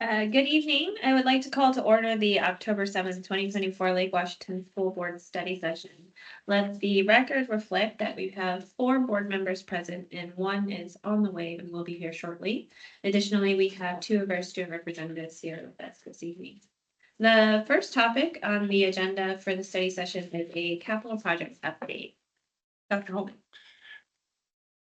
Good evening. I would like to call to order the October 7th, 2024 Lake Washington School Board Study Session. Let the record reflect that we have 4 board members present and 1 is on the way and will be here shortly. Additionally, we have 2 of our student representatives here with us this evening. The first topic on the agenda for the study session is a capital projects update. Dr. Holman.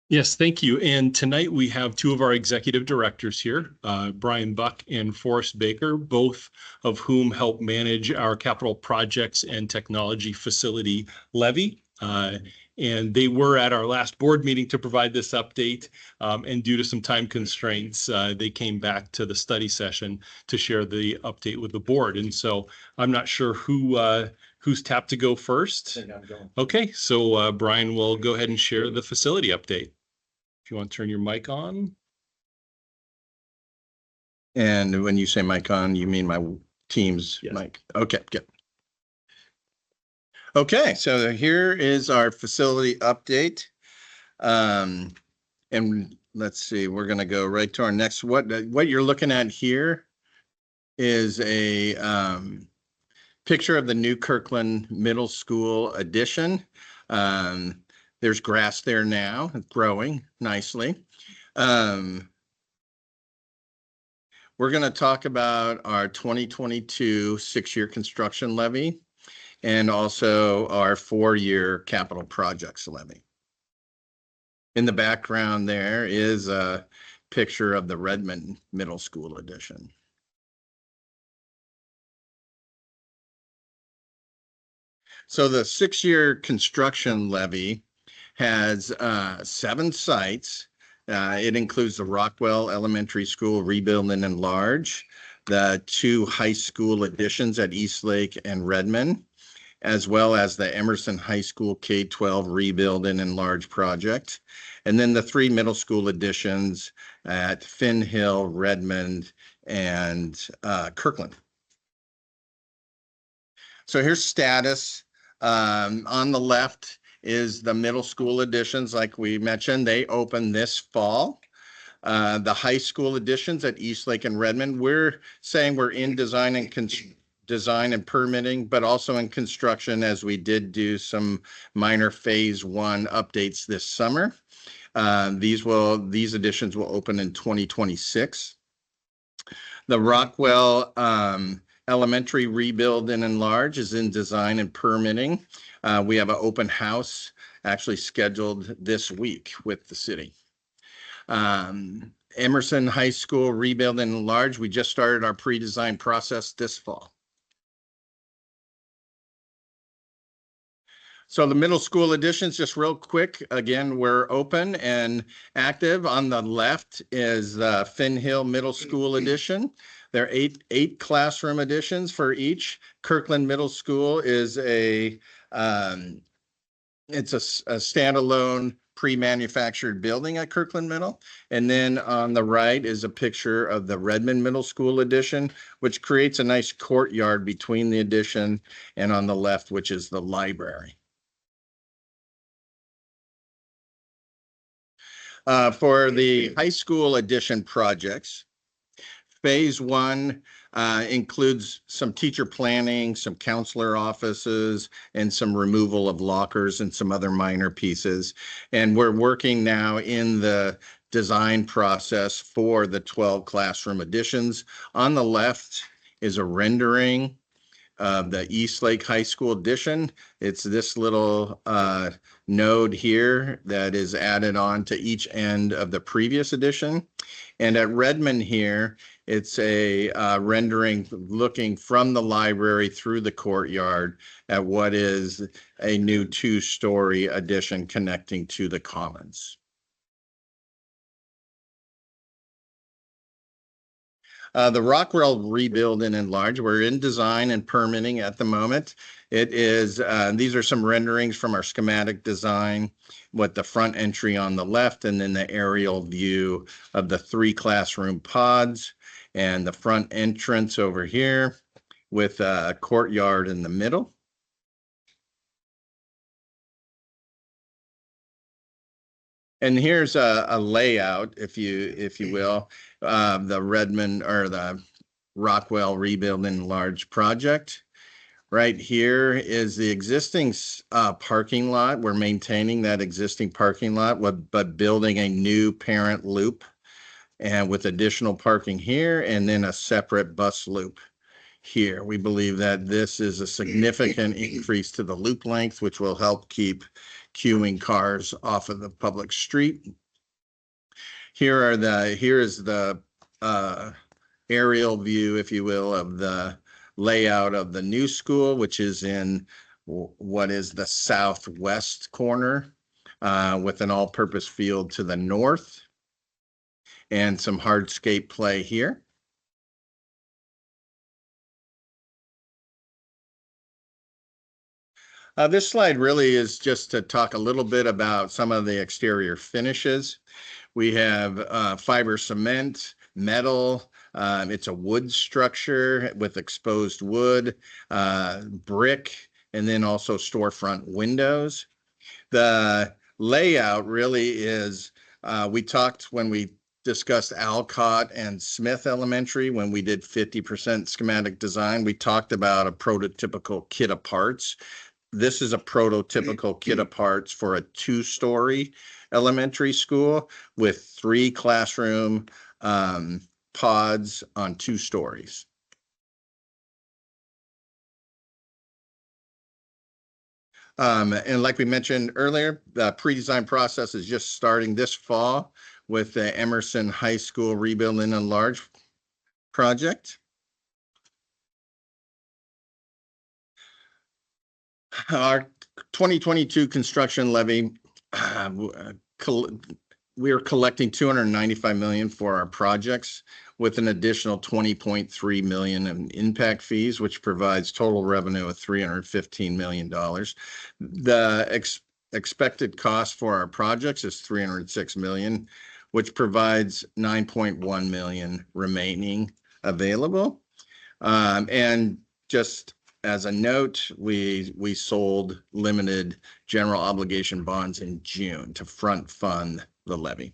Yes, thank you. And tonight we have 2 of our executive directors here, Brian Buck and Forrest Baker, both of whom help manage our capital projects and technology facility levy. And they were at our last board meeting to provide this update. And due to some time constraints, they came back to the study session to share the update with the board. And so I'm not sure who's tapped to go first. Okay, so Brian will go ahead and share the facility update. If you want to turn your mic on. And when you say mic on, you mean my team's mic? Okay, good. Okay, so here is our facility update. And let's see, we're going to go right to our next. What you're looking at here is a picture of the new Kirkland Middle School addition. There's grass there now, growing nicely. We're going to talk about our 2022 6-year construction levy and also our 4-year capital projects levy. In the background there is a picture of the Redmond Middle School addition. So the 6-year construction levy has 7 sites. It includes the Rockwell Elementary School rebuild and enlarge, the 2 high school additions at Eastlake and Redmond, as well as the Emerson High School K-12 rebuild and enlarge project, and then the 3 middle school additions at Finn Hill, Redmond, and Kirkland. So here's status. On the left is the middle school additions. Like we mentioned, they open this fall. The high school additions at Eastlake and Redmond, we're saying we're in design and permitting, but also in construction, as we did do some minor phase 1 updates this summer. These additions will open in 2026. The Rockwell Elementary rebuild and enlarge is in design and permitting. We have an open house actually scheduled this week with the city. Emerson High School rebuild and enlarge, we just started our pre-design process this fall. So the middle school additions, just real quick, again, we're open and active. On the left is the Finn Hill Middle School addition. There are eight classroom additions for each. Kirkland Middle School is it's a standalone pre-manufactured building at Kirkland Middle. And then on the right is a picture of the Redmond Middle School addition, which creates a nice courtyard between the addition and on the left, which is the library. For the high school addition projects, phase 1 includes some teacher planning, some counselor offices, and some removal of lockers and some other minor pieces. And we're working now in the design process for the 12 classroom additions. On the left is a rendering of the Eastlake High School addition. It's this little node here that is added on to each end of the previous addition. And at Redmond here, it's a rendering looking from the library through the courtyard at what is a new 2-story addition connecting to the commons. The Rockwell rebuild and enlarge, we're in design and permitting at the moment. It is, these are some renderings from our schematic design with the front entry on the left and then the aerial view of the 3 classroom pods and the front entrance over here with a courtyard in the middle. And here's a layout, if you will, the Redmond or the Rockwell Rebuild and Enlarge project. Right here is the existing parking lot. We're maintaining that existing parking lot, but building a new parent loop and with additional parking here and then a separate bus loop here. We believe that this is a significant increase to the loop length, which will help keep queuing cars off of the public street. Here is the aerial view, if you will, of the layout of the new school, which is in what is the southwest corner with an all-purpose field to the north and some hardscape play here. This slide really is just to talk a little bit about some of the exterior finishes. We have fiber cement, metal. It's a wood structure with exposed wood, brick, and then also storefront windows. The layout really is, we talked when we discussed Alcott and Smith Elementary, when we did 50% schematic design, we talked about a prototypical kit of parts. This is a prototypical kit of parts for a 2-story elementary school with 3 classroom pods on 2 stories. And like we mentioned earlier, the pre-design process is just starting this fall with the Emerson High School Rebuild and Enlarge project. Our 2022 construction levy, we are collecting $295 million for our projects with an additional $20.3 million in impact fees, which provides total revenue of $315 million. The expected cost for our projects is $306 million, which provides $9.1 million remaining available. And just as a note, we sold limited general obligation bonds in June to front fund the levy.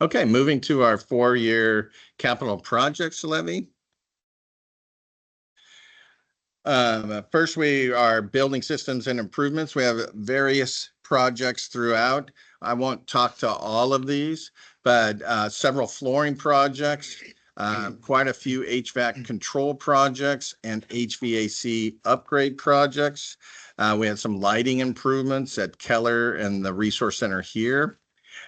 Okay, moving to our 4-year capital projects levy. First, we are building systems and improvements. We have various projects throughout. I won't talk to all of these, but several flooring projects, quite a few HVAC control projects and HVAC upgrade projects. We had some lighting improvements at Keller and the Resource Center here,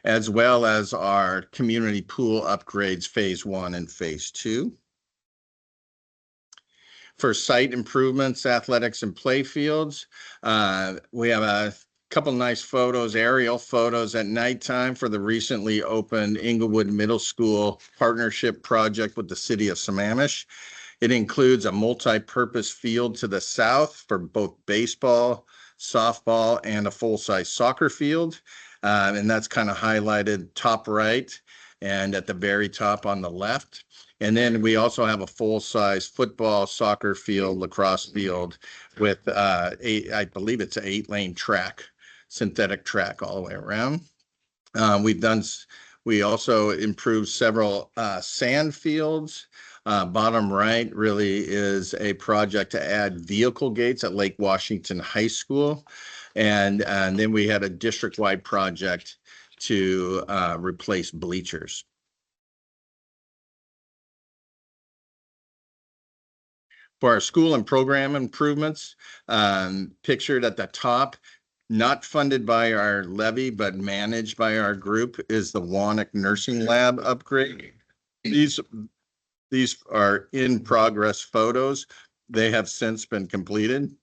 as well as our community pool upgrades phase 1 and phase 2. For site improvements, athletics and play fields, we have a couple nice photos, aerial photos at nighttime for the recently opened Inglewood Middle School partnership project with the city of Sammamish. It includes a multi-purpose field to the south for both baseball, softball, and a full-size soccer field. And that's kind of highlighted top right and at the very top on the left. And then we also have a full-size football, soccer field, lacrosse field with I believe it's an 8-lane track, synthetic track all the way around. We also improved several sand fields. Bottom right really is a project to add vehicle gates at Lake Washington High School. And then we had a district-wide project to replace bleachers. For our school and program improvements, pictured at the top, not funded by our levy, but managed by our group, is the Wanak Nursing Lab upgrade. These are in progress photos. They have since been completed.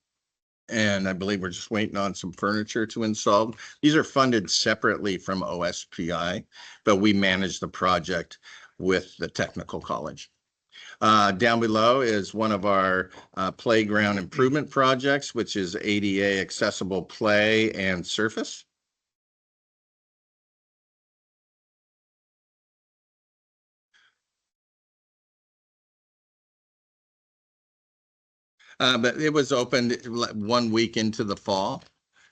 And I believe we're just waiting on some furniture to install. These are funded separately from OSPI, but we manage the project with the technical college. Down below is one of our playground improvement projects, which is ADA accessible play and surface. But it was opened 1 week into the fall,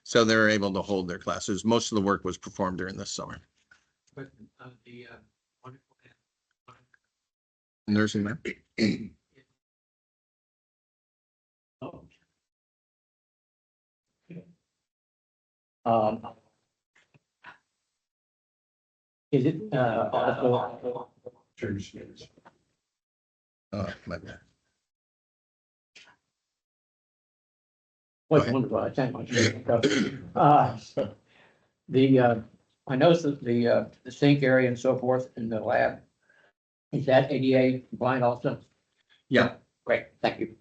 so they're able to hold their classes. Most of the work was performed during the summer. But the one nursing map. Oh. Um, Is it, also? Oh, my bad. Was ahead. wonderful, I thank much. I noticed that the sink area and so forth in the lab, is that ADA compliant also? Yeah. Great, thank you.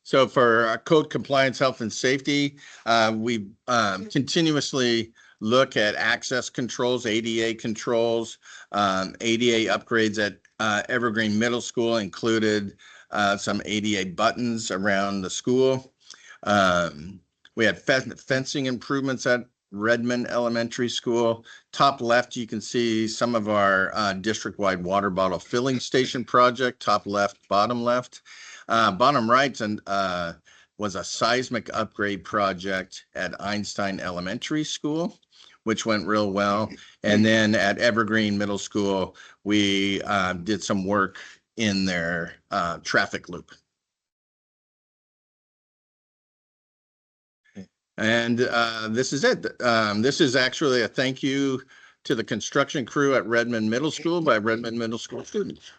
So for code compliance, health and safety, we continuously look at access controls, ADA controls, ADA upgrades at Evergreen Middle School included some ADA buttons around the school. We had fencing improvements at Redmond Elementary School. Top left, you can see some of our district-wide water bottle filling station project, top left, bottom left. Bottom right was a seismic upgrade project at Einstein Elementary School, which went real well. And then at Evergreen Middle School, we did some work in their traffic loop. And this is it. This is actually a thank you to the construction crew at Redmond Middle School by Redmond Middle School students.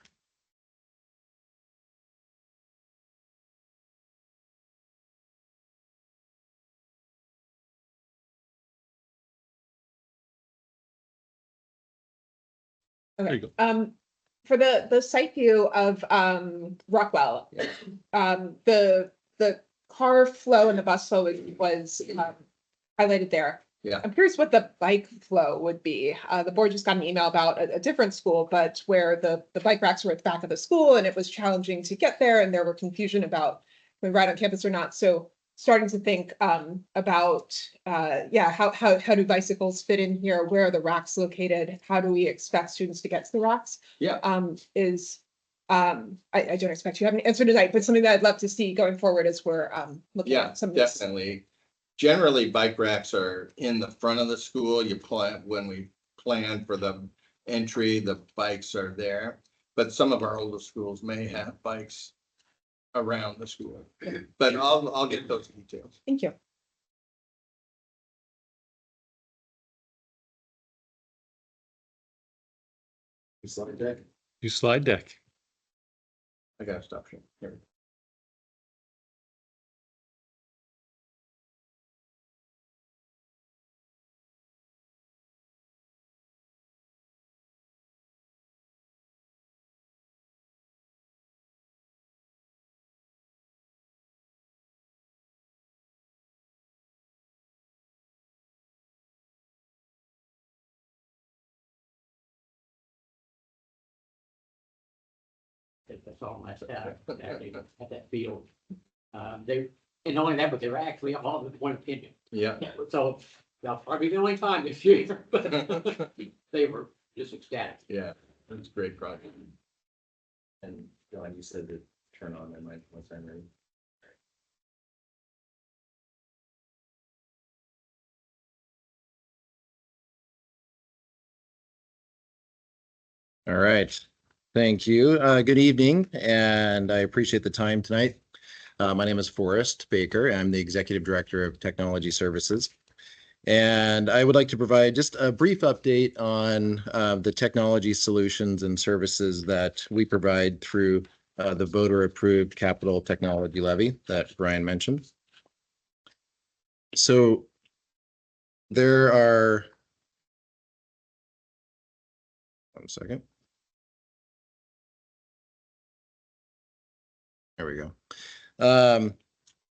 There you Okay, go. for the site view of, Rockwell, the car flow and the bus flow was highlighted there. Yeah. I'm curious what the bike flow would be. The board just got an email about a different school, but where the bike racks were at the back of the school and it was challenging to get there and there were confusion about when ride on campus or not. So starting to think about how do bicycles fit in here? Where are the racks located? How do we expect students to get to the racks? Yeah. I don't expect you to have an answer tonight, but something that I'd love to see going forward as we're looking Yeah, at some of these. definitely. Generally, bike racks are in the front of the school. You plan, when we plan for the entry, the bikes are there. But some of our older schools may have bikes around the school, but I'll get those details. Thank you. New slide deck. I gotta stop here. Here. That's all I said, at that field. They, and not only that, but they were actually all of one opinion. Yeah. So that'll probably be the only time this year, but they were just ecstatic. Yeah, it's a great project. And John, you said to turn on their mic once I'm ready. All right. Thank you. Good evening, and I appreciate the time tonight. My name is Forrest Baker. I'm the Executive Director of Technology Services. And I would like to provide just a brief update on the technology solutions and services that we provide through the voter-approved capital technology levy that Brian mentioned. So there are, one second. There we go.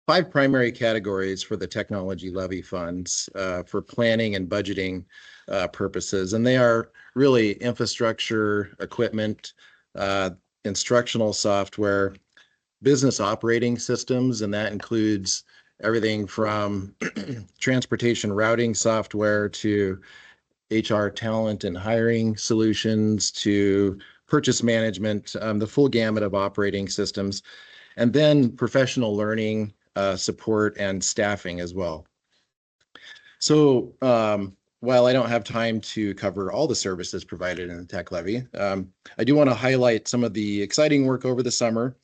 5 primary categories for the technology levy funds for planning and budgeting purposes. And they are really infrastructure, equipment, instructional software, business operating systems, and that includes everything from transportation routing software to HR talent and hiring solutions to purchase management, the full gamut of operating systems, and then professional learning support and staffing as well. So while I don't have time to cover all the services provided in the tech levy, I do want to highlight some of the exciting work over the summer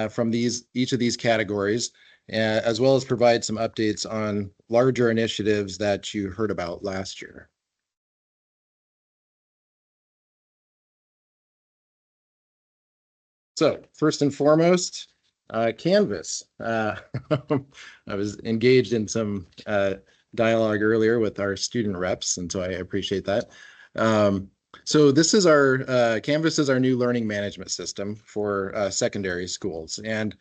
from each of these categories, as well as provide some updates on larger initiatives that you heard about last year. So first and foremost, Canvas. I was engaged in some dialogue earlier with our student reps, and so I appreciate that. So this is our Canvas is our new learning management system for secondary schools, and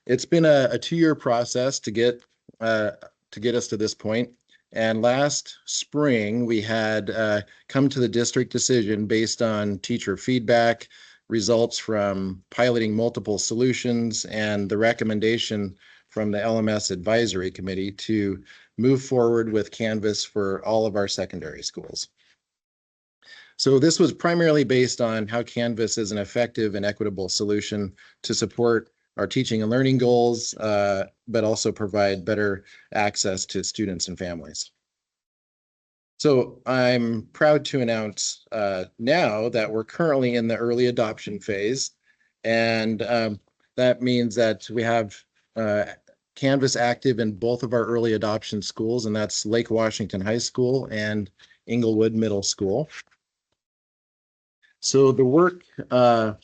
it's been a 2-year process to get us to this point. And last spring, we had come to the district decision based on teacher feedback, results from piloting multiple solutions, and the recommendation from the LMS Advisory Committee to move forward with Canvas for all of our secondary schools. So this was primarily based on how Canvas is an effective and equitable solution to support our teaching and learning goals, but also provide better access to students and families. So I'm proud to announce now that we're currently in the early adoption phase. And that means that we have Canvas active in both of our early adoption schools, and that's Lake Washington High School and Inglewood Middle School. So the work for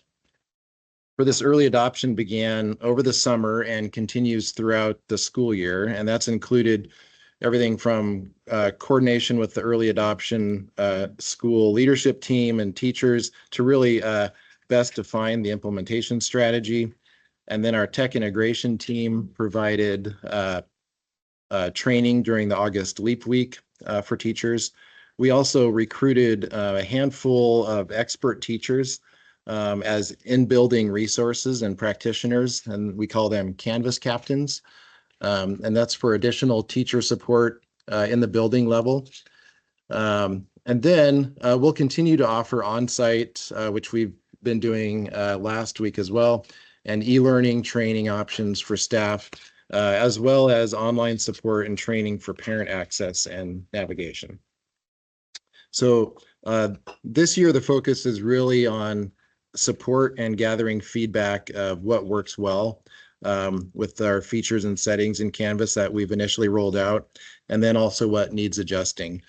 this early adoption began over the summer and continues throughout the school year, and that's included everything from coordination with the early adoption school leadership team and teachers to really best define the implementation strategy. And then our tech integration team provided training during the August Leap Week for teachers. We also recruited a handful of expert teachers as in-building resources and practitioners, and we call them Canvas captains. And that's for additional teacher support in the building level. And then we'll continue to offer on-site, which we've been doing last week as well, and e-learning training options for staff, as well as online support and training for parent access and navigation. So this year, the focus is really on support and gathering feedback of what works well with our features and settings in Canvas that we've initially rolled out, and then also what needs adjusting.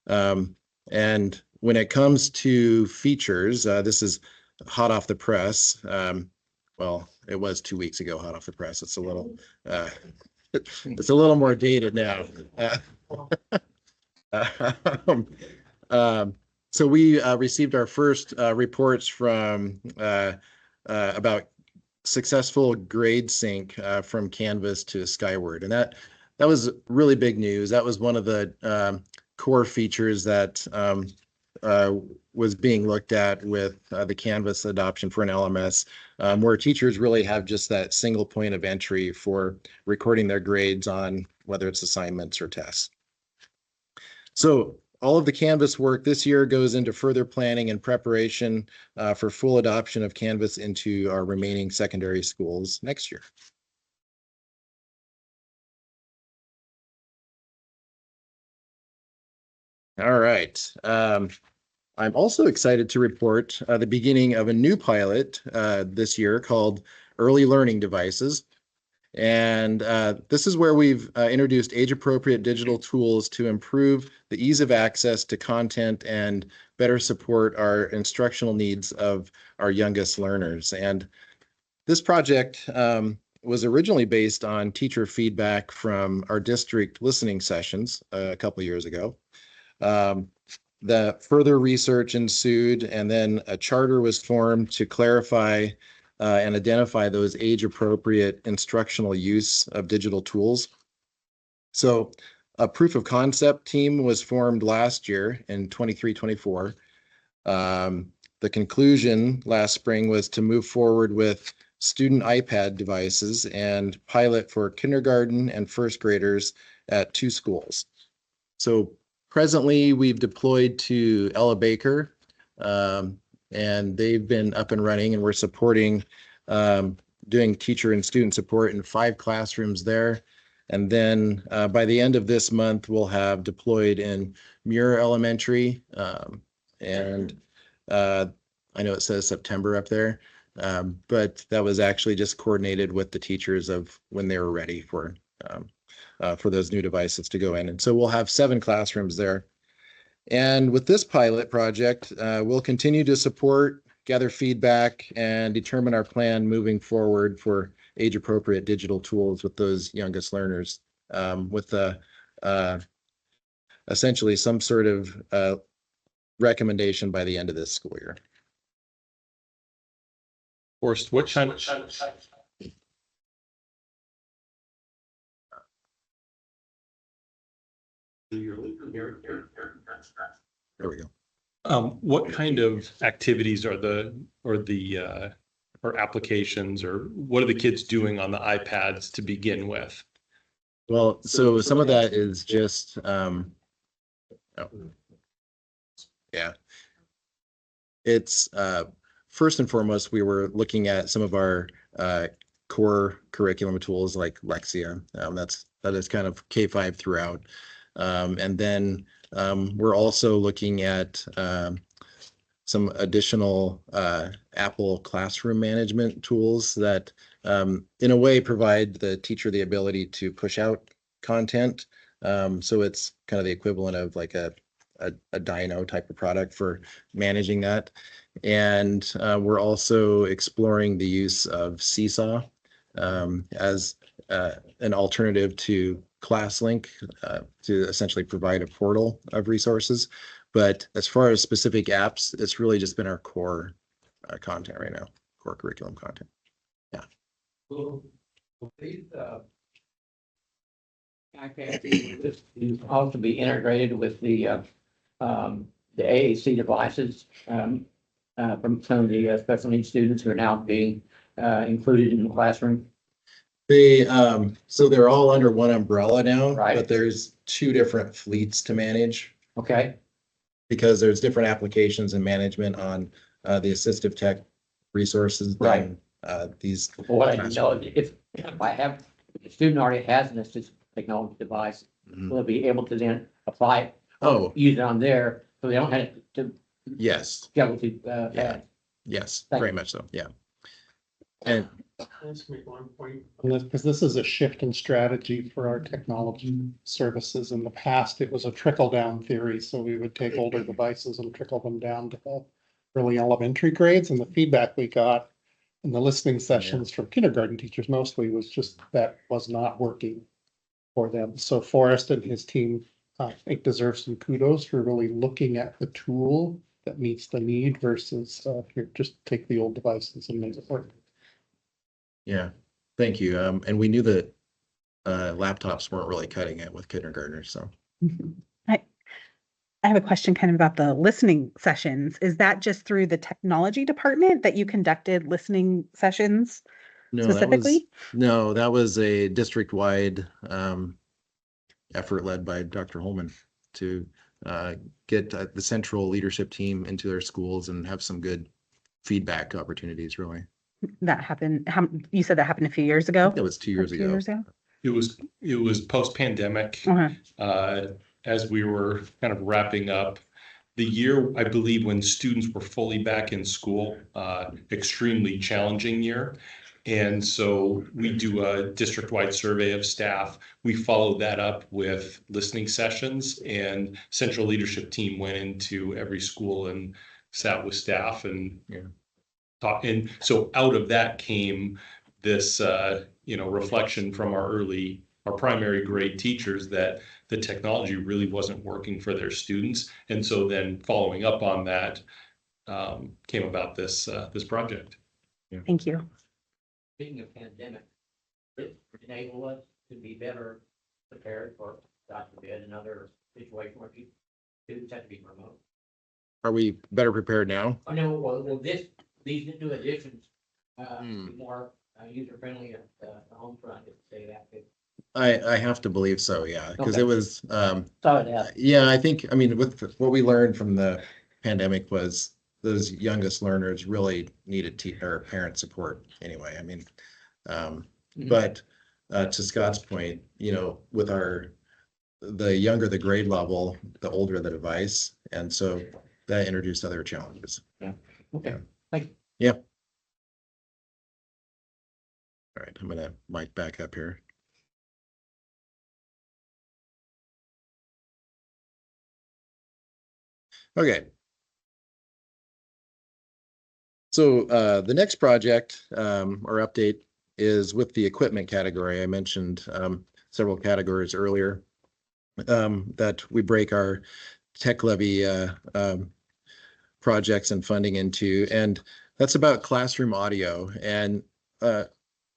And when it comes to features, this is hot off the press. Well, it was 2 weeks ago, hot off the press. It's a little, it's a little more dated now. So we received our first reports from about successful grade sync from Canvas to Skyward, and that was really big news. That was one of the core features that was being looked at with the Canvas adoption for an LMS, where teachers really have just that single point of entry for recording their grades on whether it's assignments or tests. So all of the Canvas work this year goes into further planning and preparation for full adoption of Canvas into our remaining secondary schools next year. All right. I'm also excited to report the beginning of a new pilot this year called Early Learning Devices. And this is where we've introduced age-appropriate digital tools to improve the ease of access to content and better support our instructional needs of our youngest learners. And this project was originally based on teacher feedback from our district listening sessions a couple of years ago. The further research ensued, and then a charter was formed to clarify and identify those age-appropriate instructional use of digital tools. So a proof of concept team was formed last year in 23-24. The conclusion last spring was to move forward with student iPad devices and pilot for kindergarten and first graders at 2 schools. So presently, we've deployed to Ella Baker, and they've been up and running, and we're supporting doing teacher and student support in 5 classrooms there. And then by the end of this month, we'll have deployed in Muir Elementary. And I know it says September up there, but that was actually just coordinated with the teachers of when they were ready for those new devices to go in. And so we'll have 7 classrooms there. And with this pilot project, we'll continue to support, gather feedback, and determine our plan moving forward for age-appropriate digital tools with those youngest learners, with essentially some sort of recommendation by the end of this school year. Forrest, what kind of, There we go. what kind of activities are or applications, or what are the kids doing on the iPads to begin with? Well, so some of that is just, yeah. It's, first and foremost, we were looking at some of our core curriculum tools like Lexia. That is kind of K-5 throughout. And then we're also looking at some additional Apple Classroom management tools that in a way provide the teacher the ability to push out content. So it's kind of the equivalent of like a Dino type of product for managing that. And we're also exploring the use of Seesaw as an alternative to ClassLink to essentially provide a portal of resources. But as far as specific apps, it's really just been our core content right now, core curriculum content. Will these iPads also be integrated with the AAC devices from some of the special needs students who are now being included in the classroom? So they're all under one umbrella now, Right. but there's 2 different fleets to manage Okay, because there's different applications and management on the assistive tech resources than these. well, what I didn't know, if I have, if a student already has an assistive technology device, Mhm. will it be able to then apply it, Oh, use it on there, so they don't have to yes, juggle to, Yeah. yes, Thank very you. much so, yeah. And Let's make one point. Because this is a shift in strategy for our technology services. In the past, it was a trickle down theory. So we would take older devices and trickle them down to the early elementary grades. And the feedback we got in the listening sessions from kindergarten teachers mostly was just that was not working for them. So Forrest and his team, I think, deserve some kudos for really looking at the tool that meets the need versus here, just take the old devices and make it work. yeah, thank you. And we knew that laptops weren't really cutting it with kindergartners, so. I have a question kind of about the listening sessions. Is that just through the technology department that you conducted listening sessions No, that was, specifically? no, that was a district-wide effort led by Dr. Holman to get the central leadership team into their schools and have some good feedback opportunities, really. That happened, you said that happened a few years ago? It was 2 years A few ago. years ago? It was post-pandemic. Okay. As we were kind of wrapping up the year, I believe when students were fully back in school, extremely challenging year. And so we do a district-wide survey of staff. We followed that up with listening sessions, and central leadership team went into every school and sat with staff and talked. And so out of that came this, reflection from our primary grade teachers that the technology really wasn't working for their students. And so then following up on that, came about this project. Thank you. Speaking of pandemic, it enable us to be better prepared for, God forbid, another situation where students have to be remote. Are we better prepared now? I know, well, these new additions, Hmm. be more user-friendly at the home front, if say that. I have to believe so, yeah, because Okay. it was, Sorry to ask. yeah, I think, I mean, with what we learned from the pandemic was those youngest learners really needed or parent support anyway. I mean, but to Scott's point, you know, with the younger the grade level, the older the device. And so that introduced other challenges. Okay, Yeah. thank you. Yep. All right, I'm gonna mic back up here. Okay. So the next project or update is with the equipment category. I mentioned several categories earlier that we break our tech levy projects and funding into, and that's about classroom audio, and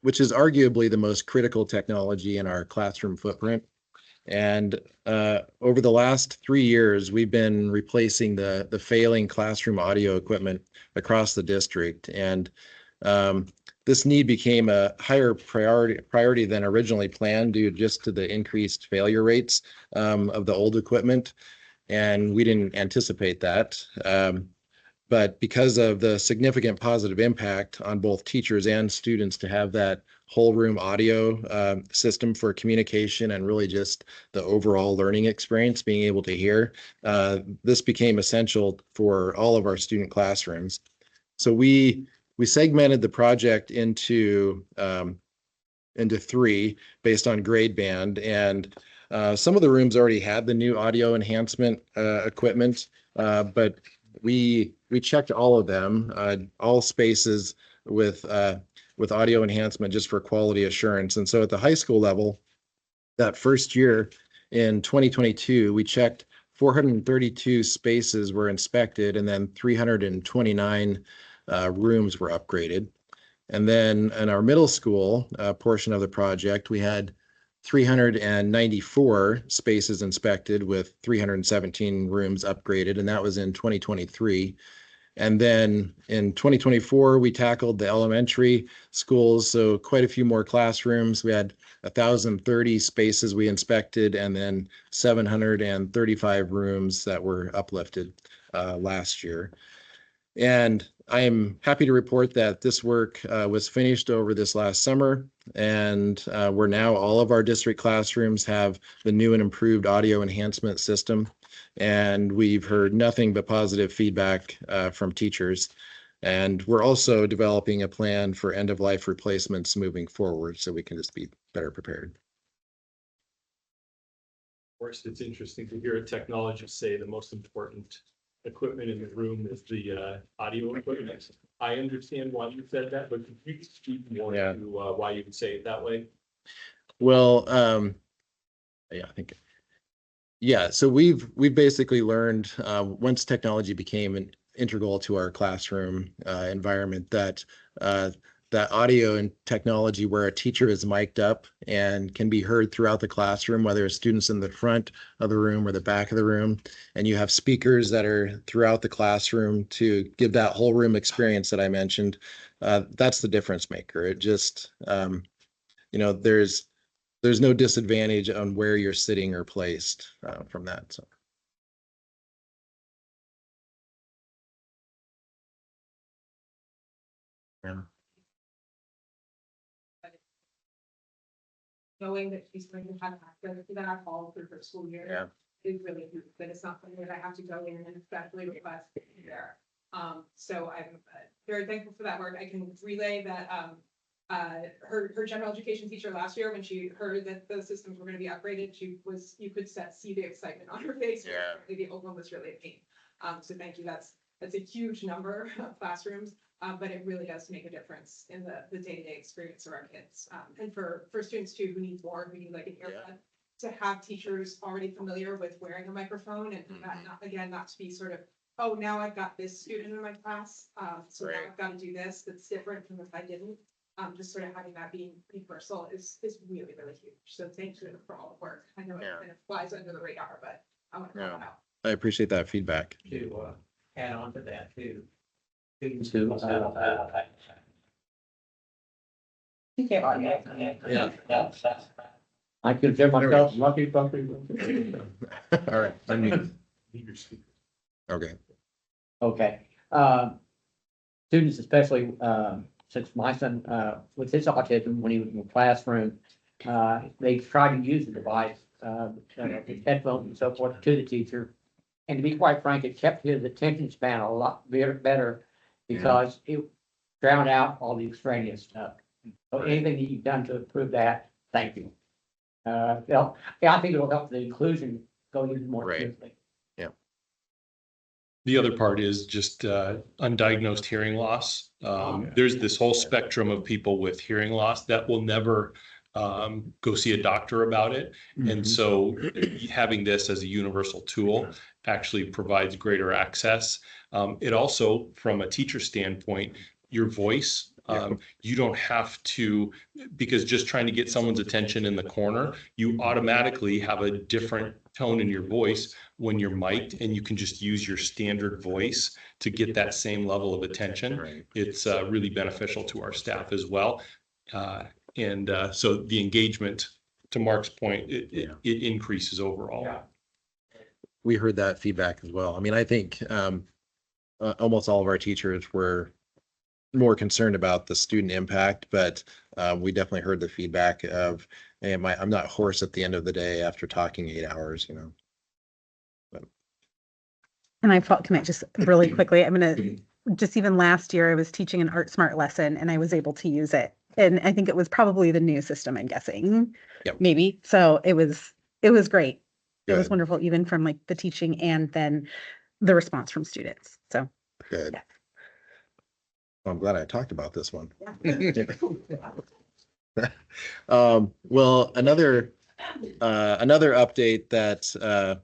which is arguably the most critical technology in our classroom footprint. And over the last 3 years, we've been replacing the failing classroom audio equipment across the district. And this need became a higher priority than originally planned due just to the increased failure rates of the old equipment. And we didn't anticipate that. But because of the significant positive impact on both teachers and students to have that whole room audio system for communication and really just the overall learning experience, being able to hear, this became essential for all of our student classrooms. So we segmented the project into 3 based on grade band, and some of the rooms already had the new audio enhancement equipment, but we checked all of them, all spaces with audio enhancement just for quality assurance. And so at the high school level, that first year in 2022, we checked 432 spaces were inspected, and then 329 rooms were upgraded. And then in our middle school portion of the project, we had 394 spaces inspected with 317 rooms upgraded, and that was in 2023. And then in 2024, we tackled the elementary schools, so quite a few more classrooms. We had 1,030 spaces we inspected, and then 735 rooms that were uplifted last year. And I am happy to report that this work was finished over this last summer, and we're now, all of our district classrooms have the new and improved audio enhancement system. And we've heard nothing but positive feedback from teachers. And we're also developing a plan for end-of-life replacements moving forward, so we can just be better prepared. Of course, it's interesting to hear a technologist say the most important equipment in the room is the audio equipment. I understand why you said that, but could you speak more Yeah. to why you would say it that way? Well, yeah, I think, yeah. So we've basically learned once technology became an integral to our classroom environment that that audio and technology where a teacher is mic'd up and can be heard throughout the classroom, whether it's students in the front of the room or the back of the room, and you have speakers that are throughout the classroom to give that whole room experience that I mentioned. That's the difference maker. It just, you know, there's no disadvantage on where you're sitting or placed from that. So. Yeah. Knowing that she's going to have access to that all through her school year. Yeah. Is really huge, but it's not something that I have to go in and especially request there. So I'm very thankful for that work. I can relay that, her general education teacher last year, when she heard that the systems were gonna be upgraded, you could see the excitement on her face. Yeah. The old one was really a pain. So thank you. That's a huge number of classrooms. But it really does make a difference in the day-to-day experience of our kids. And for students too, who need more, who need like an earbud, to have teachers already familiar with wearing a microphone and that not to be sort of, oh, now I've got this student in my class. So now I've got to do this. That's different from if I didn't. Just sort of having that be universal is really, really huge. So thank you for all the work. I know it kind of flies under the radar, but I want to call it out. I appreciate that feedback. To add on to that too. Students who, I consider myself lucky something. All right. Need your speaker. Okay. Okay. Students, especially since my son, with his autism, when he was in the classroom, they try to use the device, the headphones and so forth to the teacher. And to be quite frank, it kept his attention span a lot better because it drowned out all the extraneous stuff. So anything that you've done to improve that, thank you. Yeah, I think it'll help the inclusion go even more Right. smoothly. The other part is just undiagnosed hearing loss. There's this whole spectrum of people with hearing loss that will never go see a doctor about it. And so having this as a universal tool actually provides greater access. It also, from a teacher standpoint, your voice, you don't have to, because just trying to get someone's attention in the corner, you automatically have a different tone in your voice when you're mic'd, and you can just use your standard voice to get that same level of attention. Right. It's really beneficial to our staff as well. And so the engagement, to Mark's point, it increases overall. Yeah. We heard that feedback as well. I mean, I think almost all of our teachers were more concerned about the student impact, but we definitely heard the feedback of, hey, I'm not hoarse at the end of the day after talking 8 hours, you know. And I felt, can I just really quickly, I'm gonna, just even last year, I was teaching an Art Smart lesson and I was able to use it. And I think it was probably the new system, I'm guessing. Yep. Maybe. So it was great. It was Good. wonderful, even from like the teaching and then the response from students. So Good. Yeah. Well, I'm glad I talked about this one. yeah. Well, another update that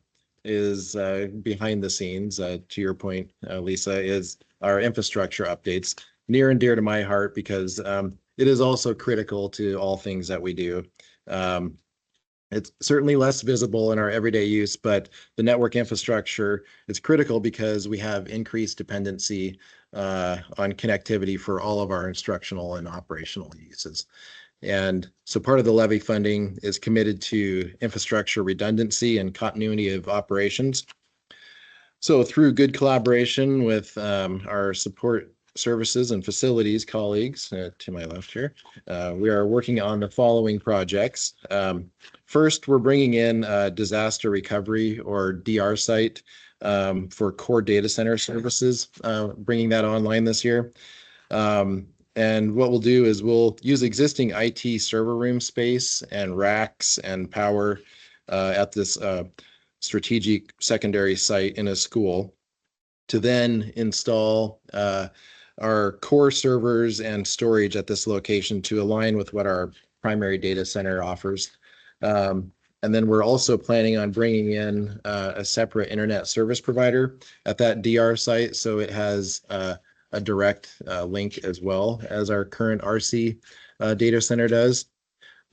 is behind the scenes, to your point, Lisa, is our infrastructure updates, near and dear to my heart, because it is also critical to all things that we do. It's certainly less visible in our everyday use, but the network infrastructure is critical because we have increased dependency on connectivity for all of our instructional and operational uses. And so part of the levy funding is committed to infrastructure redundancy and continuity of operations. So through good collaboration with our support services and facilities colleagues to my left here, we are working on the following projects. First, we're bringing in a disaster recovery or DR site for core data center services, bringing that online this year. And what we'll do is we'll use existing IT server room space and racks and power at this strategic secondary site in a school to then install our core servers and storage at this location to align with what our primary data center offers. And then we're also planning on bringing in a separate internet service provider at that DR site. So it has a direct link as well as our current RC data center does,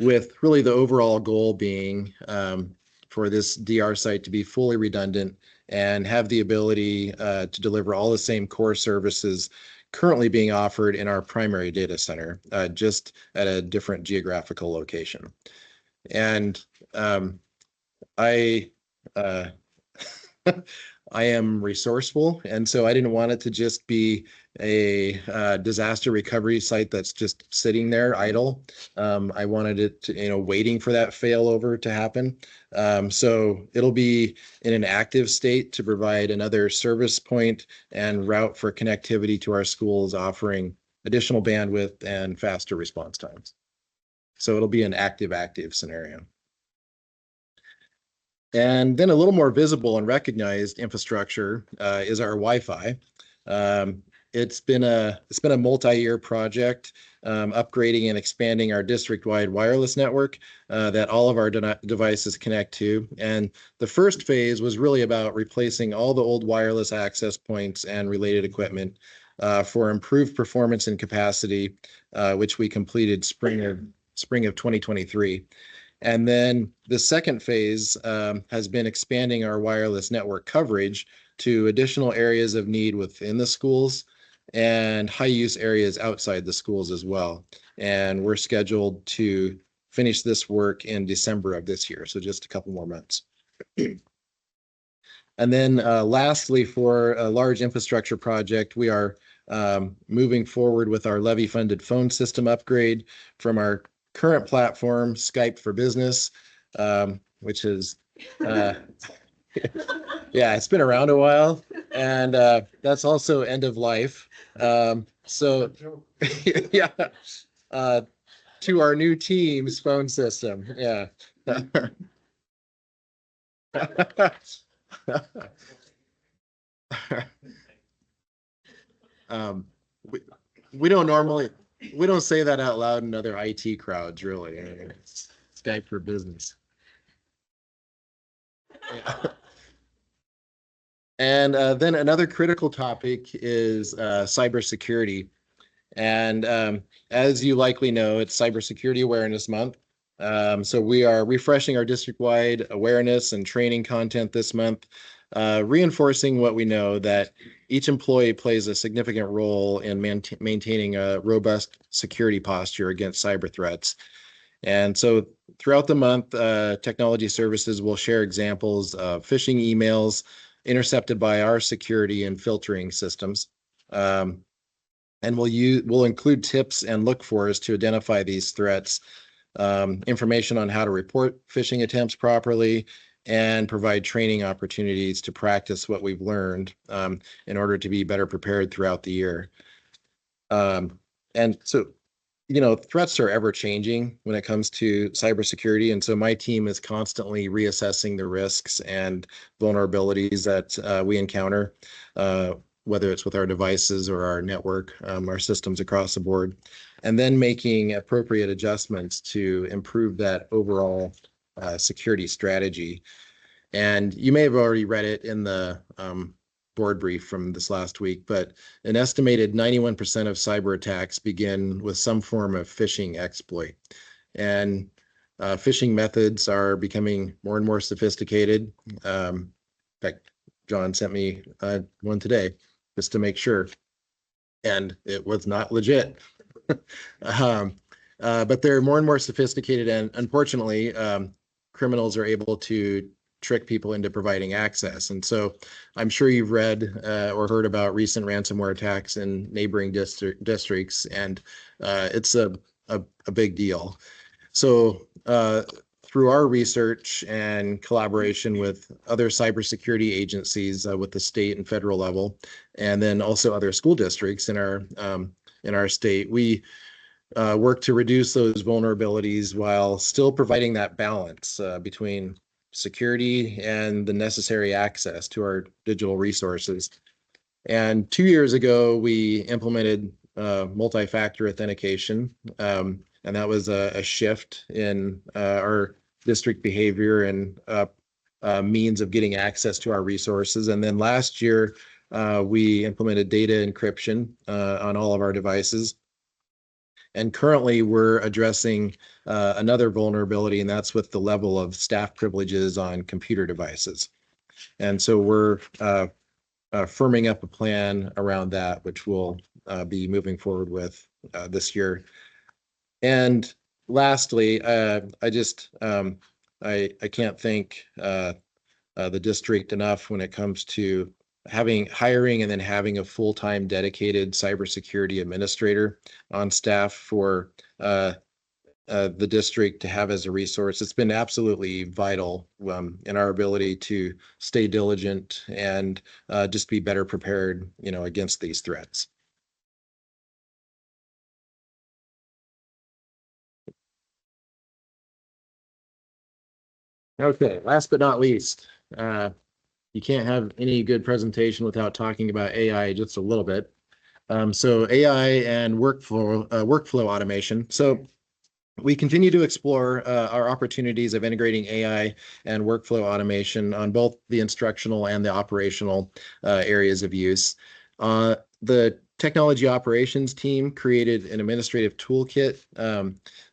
with really the overall goal being for this DR site to be fully redundant and have the ability to deliver all the same core services currently being offered in our primary data center, just at a different geographical location. And I am resourceful, and so I didn't want it to just be a disaster recovery site that's just sitting there idle. I wanted it to, waiting for that failover to happen. So it'll be in an active state to provide another service point and route for connectivity to our schools, offering additional bandwidth and faster response times. So it'll be an active scenario. And then a little more visible and recognized infrastructure is our Wi-Fi. It's been a multi-year project, upgrading and expanding our district-wide wireless network that all of our devices connect to. And the first phase was really about replacing all the old wireless access points and related equipment for improved performance and capacity, which we completed spring of 2023. And then the second phase has been expanding our wireless network coverage to additional areas of need within the schools and high use areas outside the schools as well. And we're scheduled to finish this work in December of this year, so just a couple more months. And then lastly, for a large infrastructure project, we are moving forward with our levy funded phone system upgrade from our current platform, Skype for Business, which is, yeah, it's been around a while, and that's also end of life. So, yeah, to our new team's phone system, yeah. Um, we, we don't say that out loud in other IT crowds, really. I mean, it's Skype for Business. Yeah. And then another critical topic is cybersecurity. And as you likely know, it's Cybersecurity Awareness Month. So we are refreshing our district-wide awareness and training content this month, reinforcing what we know, that each employee plays a significant role in maintaining a robust security posture against cyber threats. And so throughout the month, Technology Services will share examples of phishing emails intercepted by our security and filtering systems. And we'll include tips and look-fors to identify these threats, information on how to report phishing attempts properly, and provide training opportunities to practice what we've learned in order to be better prepared throughout the year. And so, threats are ever changing when it comes to cybersecurity. And so my team is constantly reassessing the risks and vulnerabilities that we encounter, whether it's with our devices or our network, our systems across the board, and then making appropriate adjustments to improve that overall security strategy. And you may have already read it in the board brief from this last week, but an estimated 91% of cyber attacks begin with some form of phishing exploit. And phishing methods are becoming more and more sophisticated. In fact, John sent me one today just to make sure, and it was not legit. But they're more and more sophisticated, and unfortunately, criminals are able to trick people into providing access. And so I'm sure you've read or heard about recent ransomware attacks in neighboring districts, and it's a big deal. So through our research and collaboration with other cybersecurity agencies with the state and federal level, and then also other school districts in our state, we work to reduce those vulnerabilities while still providing that balance between security and the necessary access to our digital resources. And 2 years ago, we implemented multi-factor authentication, and that was a shift in our district behavior and means of getting access to our resources. And then last year, we implemented data encryption on all of our devices. And currently, we're addressing another vulnerability, and that's with the level of staff privileges on computer devices. And so we're firming up a plan around that, which we'll be moving forward with this year. And lastly, I can't thank the district enough when it comes to hiring and then having a full-time dedicated cybersecurity administrator on staff for the district to have as a resource. It's been absolutely vital in our ability to stay diligent and just be better prepared, against these threats. Okay, last but not least, you can't have any good presentation without talking about AI just a little bit. So AI and workflow automation. So we continue to explore our opportunities of integrating AI and workflow automation on both the instructional and the operational areas of use. The technology operations team created an administrative toolkit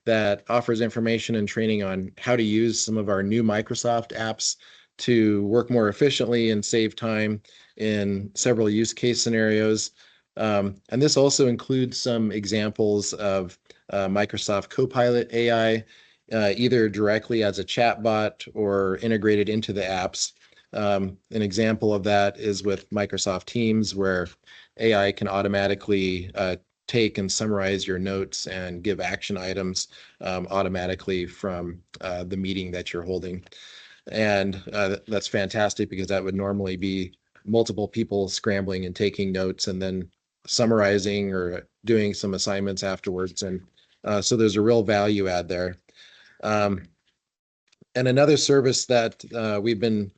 that offers information and training on how to use some of our new Microsoft apps to work more efficiently and save time in several use case scenarios. And this also includes some examples of Microsoft Copilot AI, either directly as a chatbot or integrated into the apps. An example of that is with Microsoft Teams, where AI can automatically take and summarize your notes and give action items automatically from the meeting that you're holding. And that's fantastic because that would normally be multiple people scrambling and taking notes and then summarizing or doing some assignments afterwards. And so there's a real value add there. And another service that we've been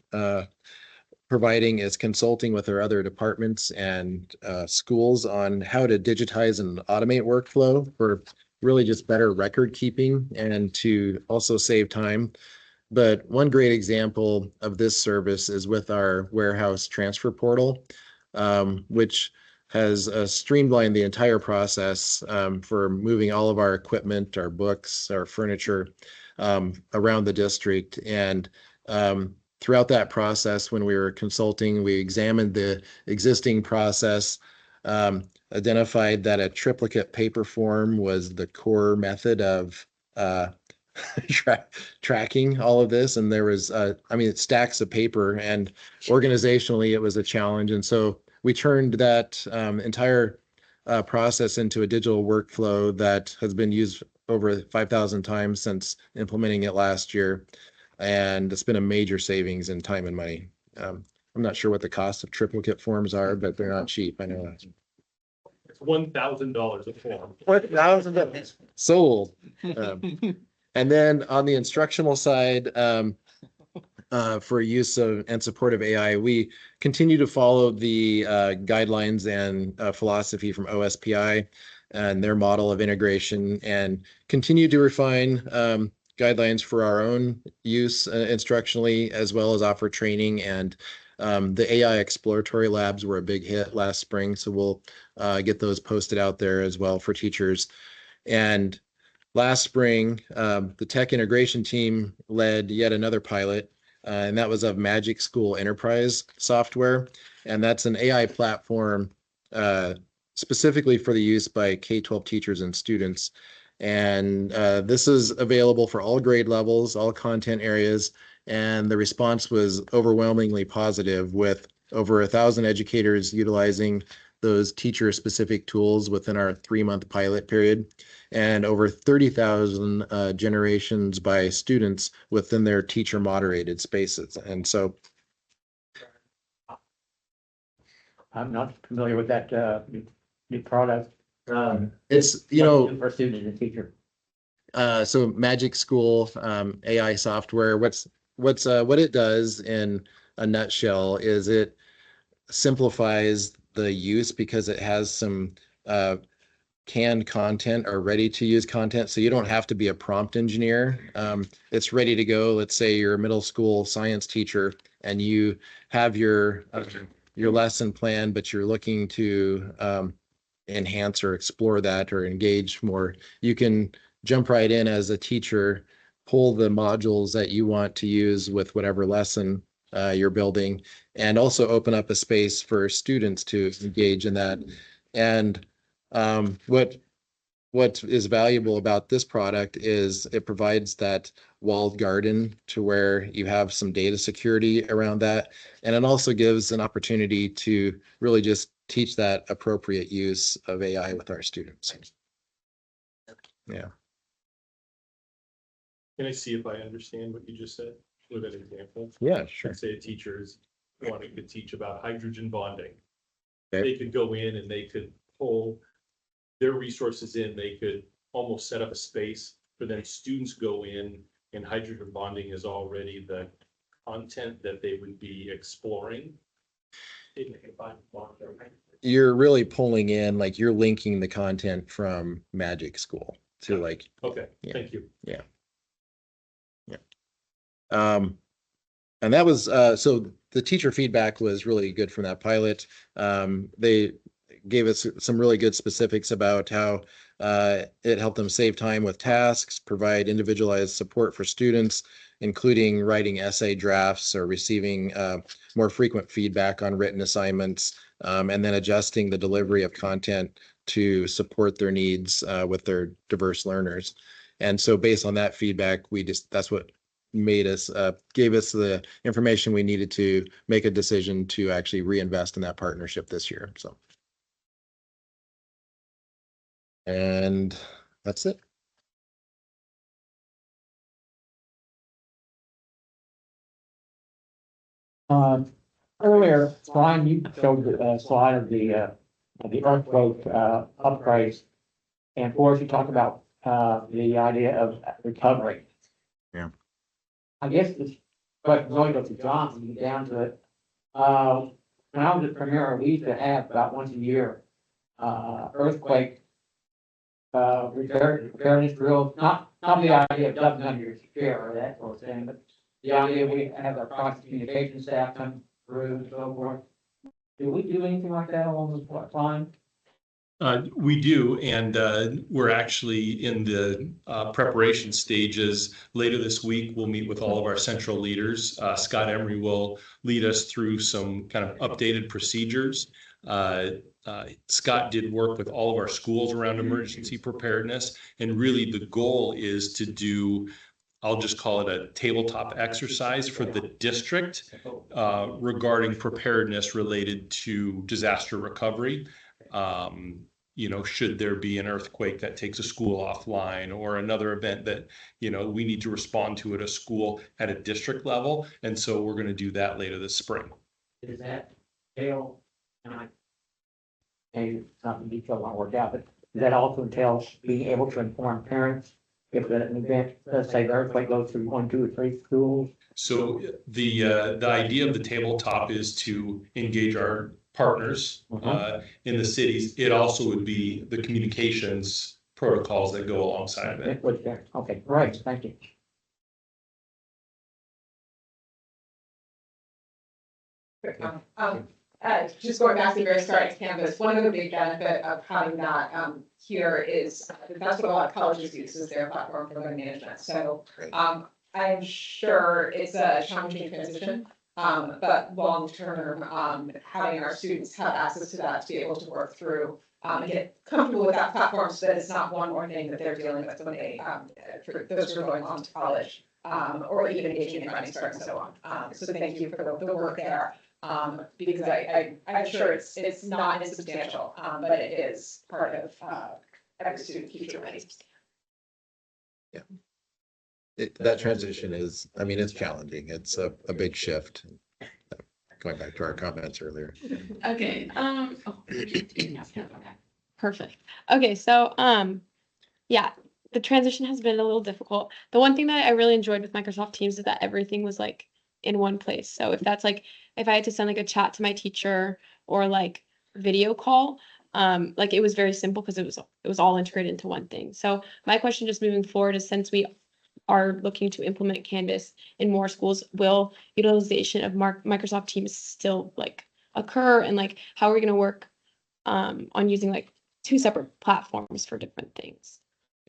providing is consulting with our other departments and schools on how to digitize and automate workflow for really just better record keeping and to also save time. But one great example of this service is with our warehouse transfer portal, which has streamlined the entire process for moving all of our equipment, our books, our furniture around the district. And throughout that process, when we were consulting, we examined the existing process, identified that a triplicate paper form was the core method of tracking all of this. And there was, it's stacks of paper, and organizationally, it was a challenge. And so we turned that entire process into a digital workflow that has been used over 5,000 times since implementing it last year. And it's been a major savings in time and money. I'm not sure what the cost of triplicate forms are, but they're not cheap. I know that. It's $1,000 a form. $1,000 sold. And then on the instructional side, for use of and support of AI, we continue to follow the guidelines and philosophy from OSPI and their model of integration, and continue to refine guidelines for our own use instructionally, as well as offer training. And the AI exploratory labs were a big hit last spring, so we'll get those posted out there as well for teachers. And last spring, the tech integration team led yet another pilot, and that was of Magic School Enterprise software. And that's an AI platform specifically for the use by K-12 teachers and students. And this is available for all grade levels, all content areas. And the response was overwhelmingly positive, with over 1,000 educators utilizing those teacher-specific tools within our 3-month pilot period, and over 30,000 generations by students within their teacher-moderated spaces. And so I'm not familiar with that new product. it's, you know, For student and teacher. so Magic School AI software, what it does in a nutshell is it simplifies the use, because it has some canned content or ready to use content. So you don't have to be a prompt engineer. It's ready to go. Let's say you're a middle school science teacher and you have your lesson plan, but you're looking to enhance or explore that or engage more. You can jump right in as a teacher, pull the modules that you want to use with whatever lesson you're building, and also open up a space for students to engage in that. And what is valuable about this product is it provides that walled garden to where you have some data security around that. And it also gives an opportunity to really just teach that appropriate use of AI with our students. Yeah. Can I see if I understand what you just said with an example? Yeah, sure. Let's say a teacher is wanting to teach about hydrogen bonding. Okay. They could go in and they could pull their resources in. They could almost set up a space for then students go in, and hydrogen bonding is already the content that they would be exploring. You're really pulling in, like you're linking the content from Magic School to like, Okay, Yeah. thank you. and that was, so the teacher feedback was really good from that pilot. They gave us some really good specifics about how it helped them save time with tasks, provide individualized support for students, including writing essay drafts or receiving more frequent feedback on written assignments, and then adjusting the delivery of content to support their needs with their diverse learners. And so based on that feedback, that's what made us, gave us the information we needed to make a decision to actually reinvest in that partnership this year. So. And that's it. Earlier, Brian, you showed a slide of the earthquake, upgrades. And Forrest, you talked about, the idea of recovery. Yeah. I guess this, but going to John, when you get down to it, when I was at Premier, we used to have about once a year, earthquake, preparedness drills, not the idea of dumping under your chair or that sort of thing, but the idea we have our cross communication staff come through and so forth. Do we do anything like that along those lines? We do, and we're actually in the preparation stages. Later this week, we'll meet with all of our central leaders. Scott Emery will lead us through some kind of updated procedures. Scott did work with all of our schools around emergency preparedness, and really the goal is to do, I'll just call it a tabletop exercise for the district regarding preparedness related to disaster recovery. You know, should there be an earthquake that takes a school offline or another event that, you know, we need to respond to at a school at a district level. And so we're going to do that later this spring. Is that entail, maybe it's not in detail, won't work out, but does that also entail being able to inform parents if an event, let's say the earthquake goes through 1, 2, or 3 schools? So the idea of the tabletop is to engage our partners in the cities. It also would be the communications protocols that go alongside of it. Okay, great, thank you. Just going back to the very start of Canvas, one of the big benefit of having that here is that's what a lot of colleges use as their platform for learning management. So I'm sure it's a challenging transition, but long term, having our students have access to that to be able to work through and get comfortable with that platform so that it's not one more thing that they're dealing with when they for those who are going on to college or even engaging in running start and so on. So thank you for the work there. Because I'm sure it's not insubstantial, but it is part of every student future ready. Yeah. That transition is, I mean, it's challenging. It's a big shift. Going back to our comments earlier. Okay, perfect. Okay, so, yeah, the transition has been a little difficult. The one thing that I really enjoyed with Microsoft Teams is that everything was like in one place. So if that's like, if I had to send like a chat to my teacher or like video call, like it was very simple because it was all integrated into one thing. So my question just moving forward is, since we are looking to implement Canvas in more schools, will utilization of Microsoft Teams still like occur, and like how are we going to work on using like 2 separate platforms for different things?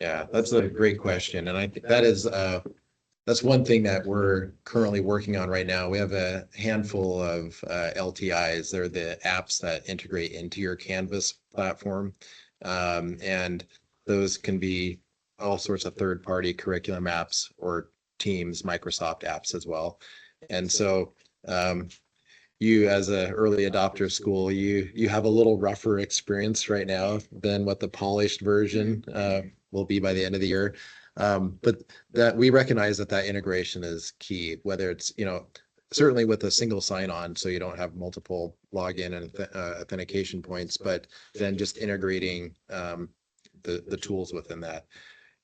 Yeah, that's a great question. And I think that is, that's one thing that we're currently working on right now. We have a handful of LTIs. They're the apps that integrate into your Canvas platform. And those can be all sorts of third-party curriculum apps or Teams, Microsoft apps as well. And so you, as an early adopter school, you have a little rougher experience right now than what the polished version will be by the end of the year. But that we recognize that integration is key, whether it's, you know, certainly with a single sign-on, so you don't have multiple login and authentication points, but then just integrating the tools within that.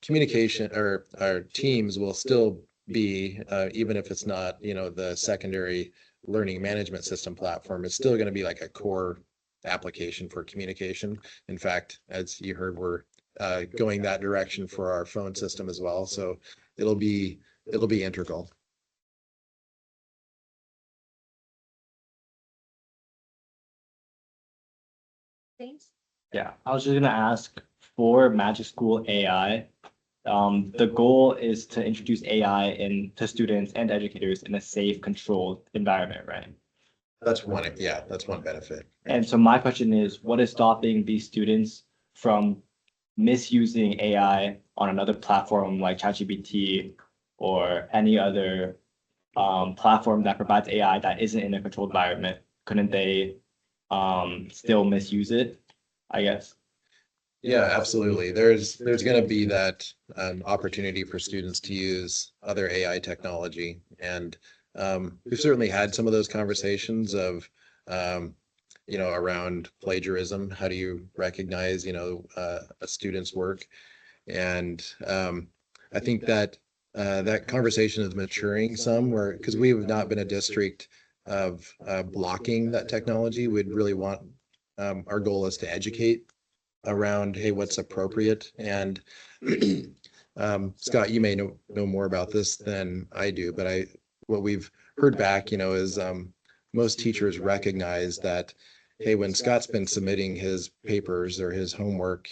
Communication or our Teams will still be, even if it's not, you know, the secondary learning management system platform, it's still going to be like a core application for communication. In fact, as you heard, we're going that direction for our phone system as well. So it'll be integral. Thanks. Yeah, I was just gonna ask for Magic School AI. The goal is to introduce AI to students and educators in a safe, controlled environment, right? That's one, yeah, that's one benefit. And so my question is, what is stopping these students from misusing AI on another platform like ChatGPT or any other platform that provides AI that isn't in a controlled environment? Couldn't they still misuse it, I guess? Yeah, absolutely. There's gonna be that opportunity for students to use other AI technology. And we've certainly had some of those conversations of around plagiarism. How do you recognize, a student's work? And I think that that conversation is maturing some where, because we have not been a district of blocking that technology. We'd really want, our goal is to educate around, hey, what's appropriate? And Scott, you may know more about this than I do, but what we've heard back, is most teachers recognize that, hey, when Scott's been submitting his papers or his homework,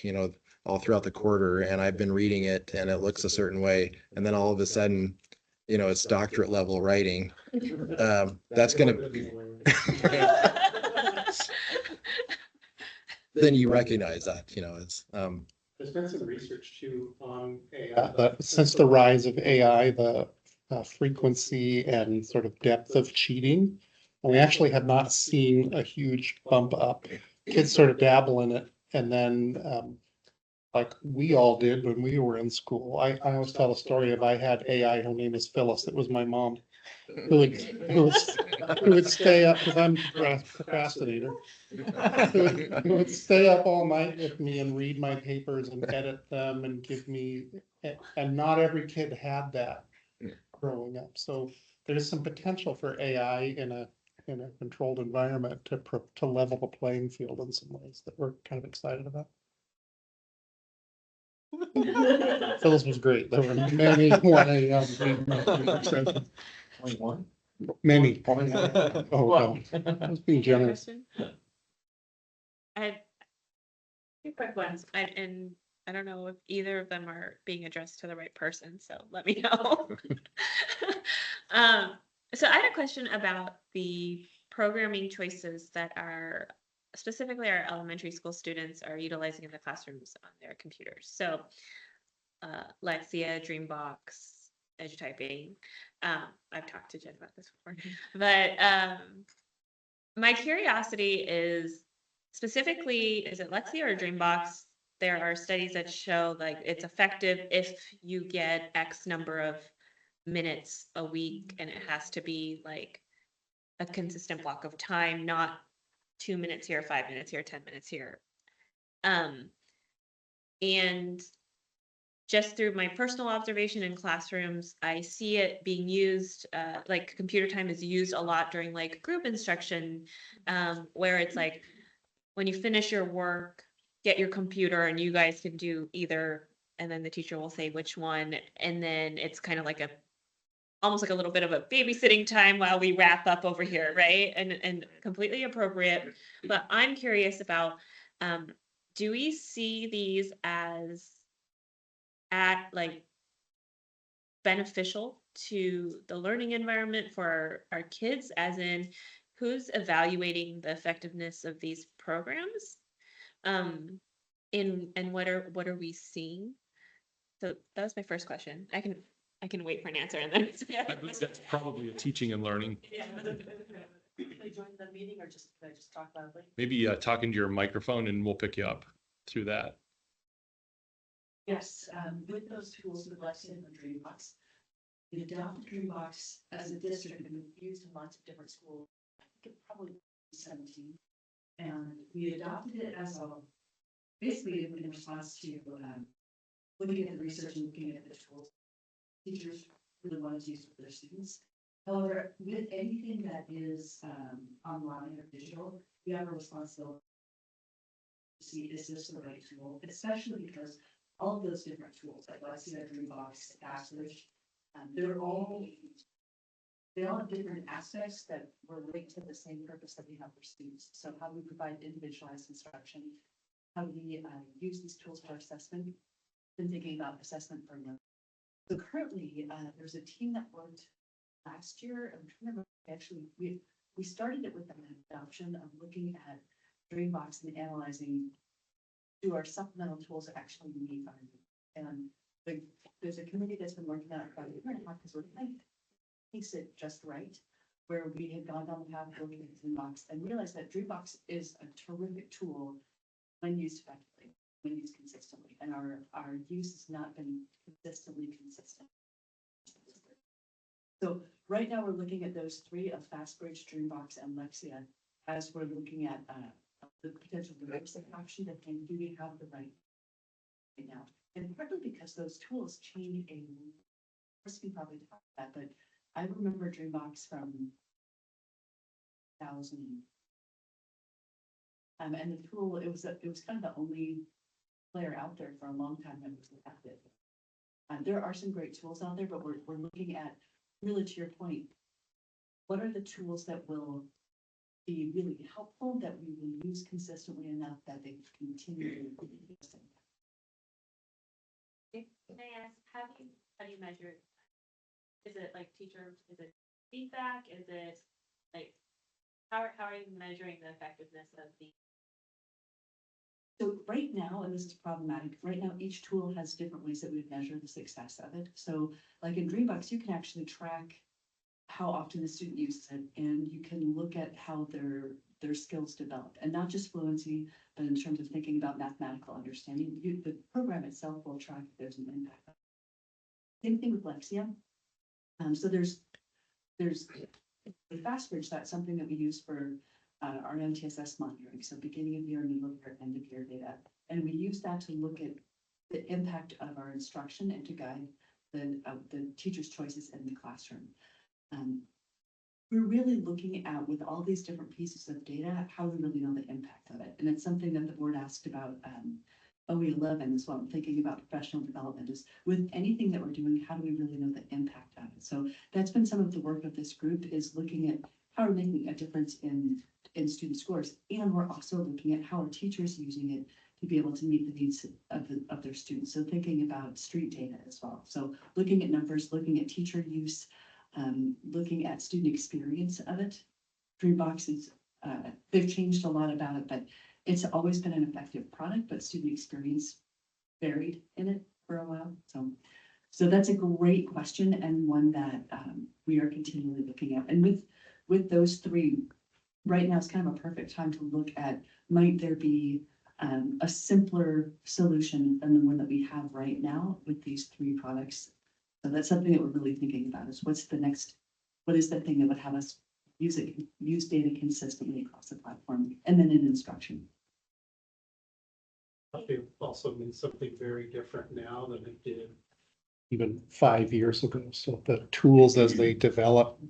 all throughout the quarter, and I've been reading it and it looks a certain way, and then all of a sudden, it's doctorate level writing. That's gonna then you recognize that, it's There's been some research too on AI, but since the rise of AI, the frequency and sort of depth of cheating, we actually have not seen a huge bump up. Kids sort of dabble in it, and then like we all did when we were in school. I always tell a story of I had AI, her name is Phyllis, it was my mom, who would stay up, because I'm a procrastinator, who would stay up all night with me and read my papers and edit them and give me, and not every kid had that growing up. So there's some potential for AI in a controlled environment to level the playing field in some ways that we're kind of excited about. Phyllis was great. There were many many. Oh, no. I was being generous. Question? I had two quick ones, and I don't know if either of them are being addressed to the right person, so let me know. So I had a question about the programming choices that are specifically our elementary school students are utilizing in the classrooms on their computers. So Lexia, Dreambox, EduTyping. I've talked to Jen about this before, but my curiosity is specifically, is it Lexia or Dreambox? There are studies that show like it's effective if you get X number of minutes a week, and it has to be like a consistent block of time, not 2 minutes here, 5 minutes here, 10 minutes here. And just through my personal observation in classrooms, I see it being used, like computer time is used a lot during like group instruction, where it's like, when you finish your work, get your computer and you guys can do either, and then the teacher will say which one, and then it's kind of like almost like a little bit of a babysitting time while we wrap up over here, right? And completely appropriate. But I'm curious about, do we see these as like beneficial to the learning environment for our kids, as in who's evaluating the effectiveness of these programs? And what are we seeing? So that was my first question. I can wait for an answer and then. I believe that's probably a teaching and learning. They join the meeting or just talk loudly? Maybe talking to your microphone and we'll pick you up through that. Yes, with those tools, with Lexia and Dreambox, we adopted Dreambox as a district and we've used in lots of different schools. I think it probably 17. And we adopted it as basically in response to looking at the research and looking at the tools teachers really wanted to use for their students. However, with anything that is online or digital, we have a responsibility to see, is this the right tool, especially because all of those different tools like Lexia, Dreambox, Ashley, they all have different aspects that relate to the same purpose that we have for students. So how do we provide individualized instruction? How do we use these tools for assessment? Been thinking about assessment for learning. So currently, there's a team that worked last year. I'm trying to remember, actually, we started it with an adoption of looking at Dreambox and analyzing, do our supplemental tools actually meet our needs? And there's a committee that's been working on it for about a year and a half because we're trying to piece it just right, where we had gone down the path of looking at Dreambox and realized that Dreambox is a terrific tool when used effectively. used consistently, and our use has not been consistently consistent. So right now, we're looking at those three of FastBridge, Dreambox, and Lexia as we're looking at the potential diversity option that can do we have the right now, and partly because those tools change a. Chris can probably talk about that, but I remember Dreambox from 2000. And the tool, it was kind of the only player out there for a long time that was effective. There are some great tools out there, but we're looking at, really to your point, what are the tools that will be really helpful, that we will use consistently enough that they continue to be used? Can I ask, how do you measure? Is it like is it feedback? Is it like, how are you measuring the effectiveness of the? So right now, and this is problematic, right now, each tool has different ways that we measure the success of it. So like in Dreambox, you can actually track how often the student uses it, and you can look at how their skills develop, and not just fluency, but in terms of thinking about mathematical understanding. The program itself will track if there's an impact. Same thing with Lexia. So there's the FastBridge, that's something that we use for our MTSS monitoring. So beginning of year, middle of year, end of year data. And we use that to look at the impact of our instruction and to guide the teacher's choices in the classroom. We're really looking at, with all these different pieces of data, how we really know the impact of it. And it's something that the board asked about OE11 as well. I'm thinking about professional development is with anything that we're doing, how do we really know the impact of it? So that's been some of the work of this group, is looking at how we're making a difference in student scores. And we're also looking at how are teachers using it to be able to meet the needs of their students. So thinking about street data as well. So looking at numbers, looking at teacher use, looking at student experience of it. Dreambox is, they've changed a lot about it, but it's always been an effective product, but student experience varied in it for a while. So that's a great question, and one that we are continually looking at. And with those three, right now is kind of a perfect time to look at, might there be a simpler solution than the one that we have right now with these three products? So that's something that we're really thinking about, is what is the thing that would have us use data consistently across the platform and then in instruction. It also means something very different now than it did even 5 years ago. So the tools as they develop,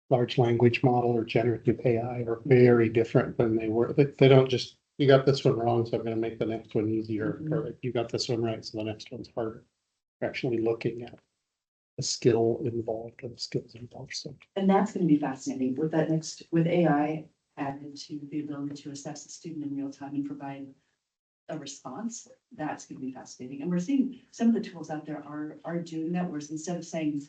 large language model or generative AI, are very different than they were. They don't just, you got this one wrong, so I'm going to make the next one easier, or you got this one right, so the next one's harder. We're actually looking at the skill involved and the skills involved. So, and that's going to be fascinating with that with AI added to the ability to assess the student in real time and provide a response. That's going to be fascinating. And we're seeing some of the tools out there are doing that, whereas instead of saying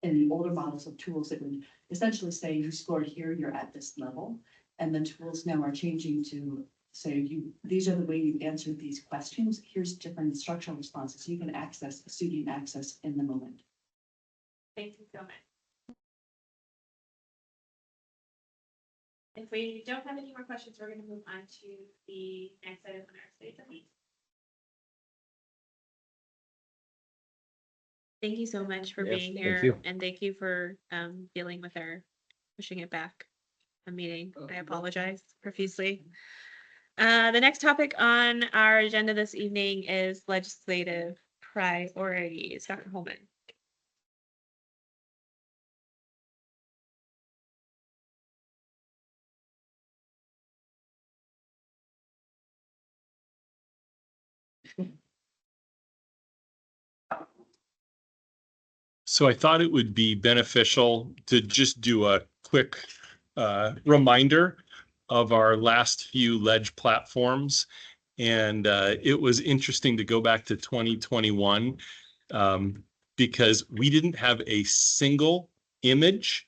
in the older models of tools, it would essentially say you scored here, you're at this level. And then tools now are changing to say these are the way you answered these questions. Here's different instructional responses you can access, the student access in the moment. Thank you so much. If we don't have any more questions, we're going to move on to the next item on our stage. Thank you so much for being here, and thank you for dealing with our pushing it back a meeting. I apologize profusely. The next topic on our agenda this evening is legislative priorities. Dr. Holman. So I thought it would be beneficial to just do a quick reminder of our last few ledge platforms. And it was interesting to go back to 2021 because we didn't have a single image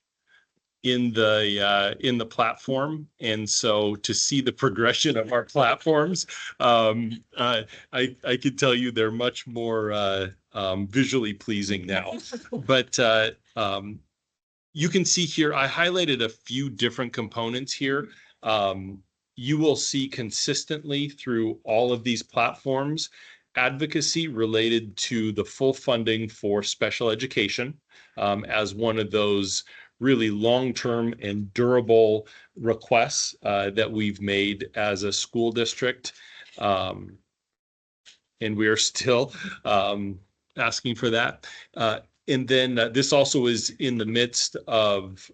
in the platform, and so to see the progression of our platforms, I could tell you they're much more visually pleasing now. But you can see here I highlighted a few different components here. you will see consistently through all of these platforms advocacy related to the full funding for special education as one of those really long-term and durable requests that we've made as a school district. And we are still asking for that. And then this also is in the midst of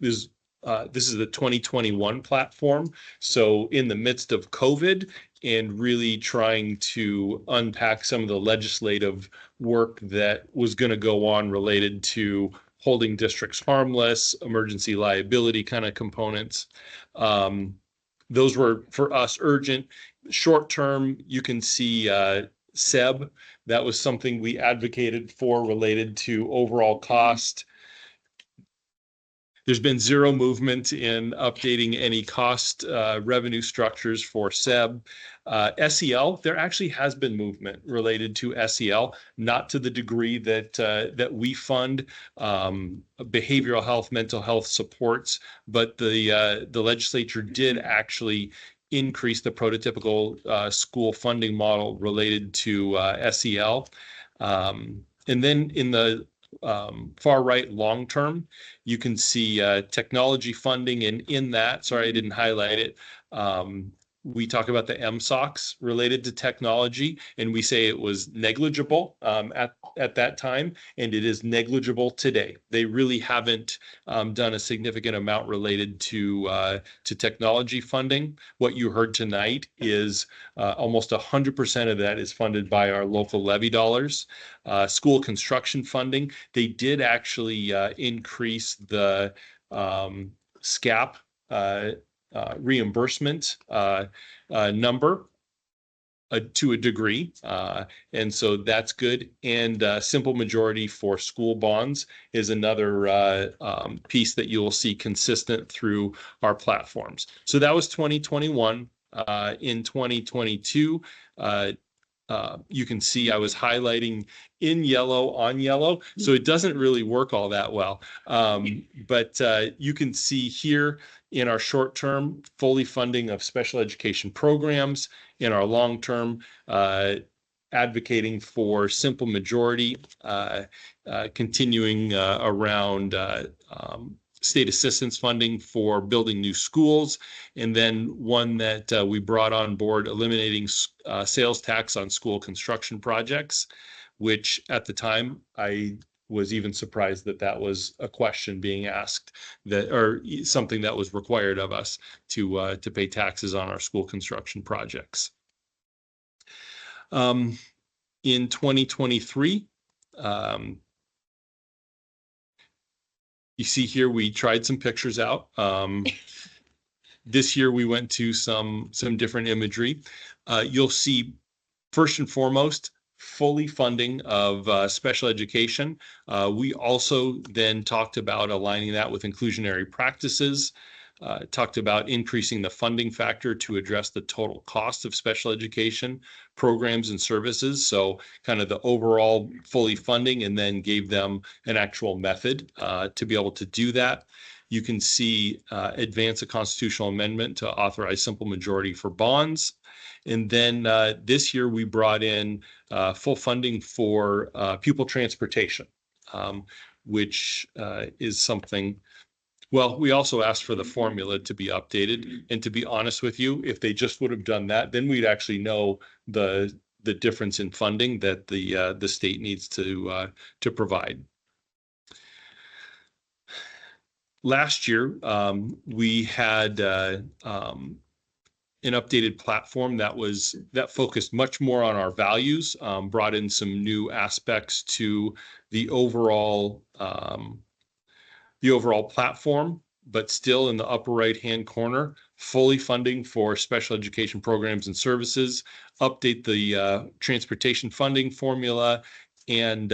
this is the 2021 platform. So in the midst of COVID and really trying to unpack some of the legislative work that was going to go on related to holding districts harmless, emergency liability kind of components. Those were for us urgent. Short term, you can see SEB. That was something we advocated for related to overall cost. There's been zero movement in updating any cost revenue structures for SEB. SEL, there actually has been movement related to SEL, not to the degree that that we fund behavioral health, mental health supports, but the legislature did actually increase the prototypical school funding model related to SEL. And then in the far right long term, you can see technology funding, and in that, sorry, I didn't highlight it. We talk about the MSOCs related to technology, and we say it was negligible at that time, and it is negligible today. They really haven't done a significant amount related to technology funding. What you heard tonight is almost 100% of that is funded by our local levy dollars. School construction funding, they did actually increase the SCAP reimbursement number to a degree, and so that's good. And simple majority for school bonds is another piece that you will see consistent through our platforms. So that was 2021. In 2022, you can see I was highlighting in yellow on yellow, so it doesn't really work all that well. But you can see here in our short term, fully funding of special education programs, in our long term, advocating for simple majority, continuing around state assistance funding for building new schools, and then one that we brought on board, eliminating sales tax on school construction projects, which at the time I was even surprised that that was a question being asked, that or something that was required of us to pay taxes on our school construction projects. In 2023, you see here, we tried some pictures out. This year we went to some different imagery. You'll see, first and foremost, fully funding of special education. We also then talked about aligning that with inclusionary practices, talked about increasing the funding factor to address the total cost of special education programs and services. So kind of the overall fully funding, and then gave them an actual method to be able to do that. You can see advance a constitutional amendment to authorize simple majority for bonds. And then this year we brought in full funding for pupil transportation, which is something. Well, we also asked for the formula to be updated, and to be honest with you, if they just would have done that, then we'd actually know the difference in funding that the state needs to provide. Last year, we had an updated platform that focused much more on our values, brought in some new aspects to the overall platform, but still in the upper right-hand corner, fully funding for special education programs and services, update the transportation funding formula, and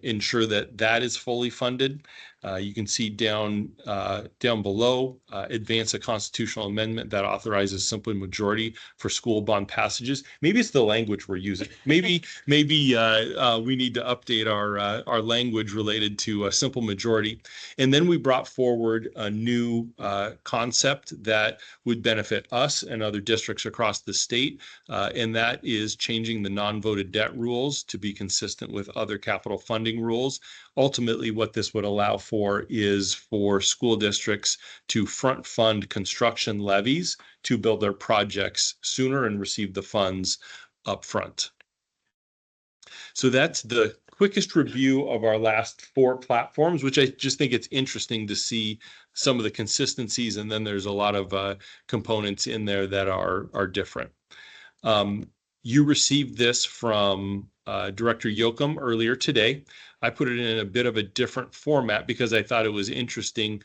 ensure that that is fully funded. You can see down below, advance a constitutional amendment that authorizes simple majority for school bond passages. Maybe it's the language we're using. Maybe we need to update our language related to a simple majority. And then we brought forward a new concept that would benefit us and other districts across the state, and that is changing the non-voted debt rules to be consistent with other capital funding rules. Ultimately, what this would allow for is for school districts to front fund construction levies to build their projects sooner and receive the funds up front. So that's the quickest review of our last 4 platforms, which I just think it's interesting to see some of the consistencies, and then there's a lot of components in there that are different. You received this from Director Yoakum earlier today. I put it in a bit of a different format because I thought it was interesting,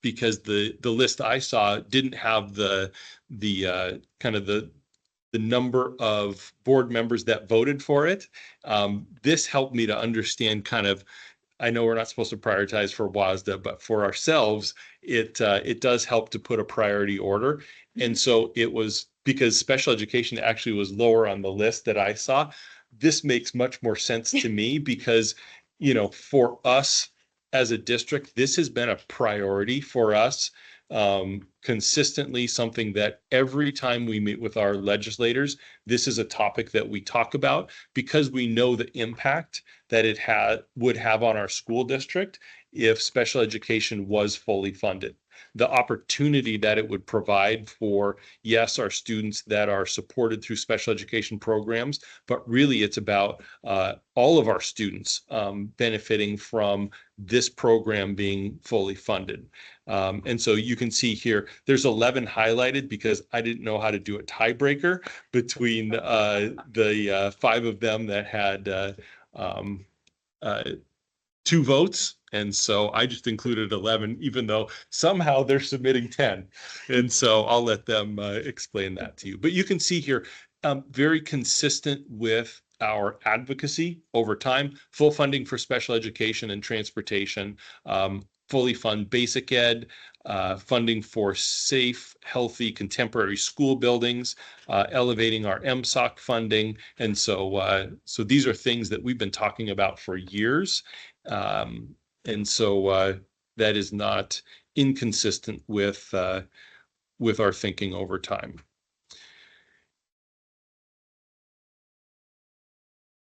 because the list I saw didn't have the kind of the number of board members that voted for it. This helped me to understand kind of, I know we're not supposed to prioritize for WASDA, but for ourselves, it does help to put a priority order. And so it was because special education actually was lower on the list that I saw. This makes much more sense to me because, you know, for us as a district, this has been a priority for us, consistently, something that every time we meet with our legislators, this is a topic that we talk about because we know the impact that it would have on our school district if special education was fully funded. The opportunity that it would provide for, yes, our students that are supported through special education programs, but really it's about all of our students benefiting from this program being fully funded. And so you can see here, there's 11 highlighted because I didn't know how to do a tiebreaker between the 5 of them that had 2 votes. And so I just included 11, even though somehow they're submitting 10. And so I'll let them explain that to you. But you can see here, very consistent with our advocacy over time, full funding for special education and transportation, fully fund basic ed, funding for safe, healthy, contemporary school buildings, elevating our MSOC funding. And so these are things that we've been talking about for years. And so that is not inconsistent with our thinking over time.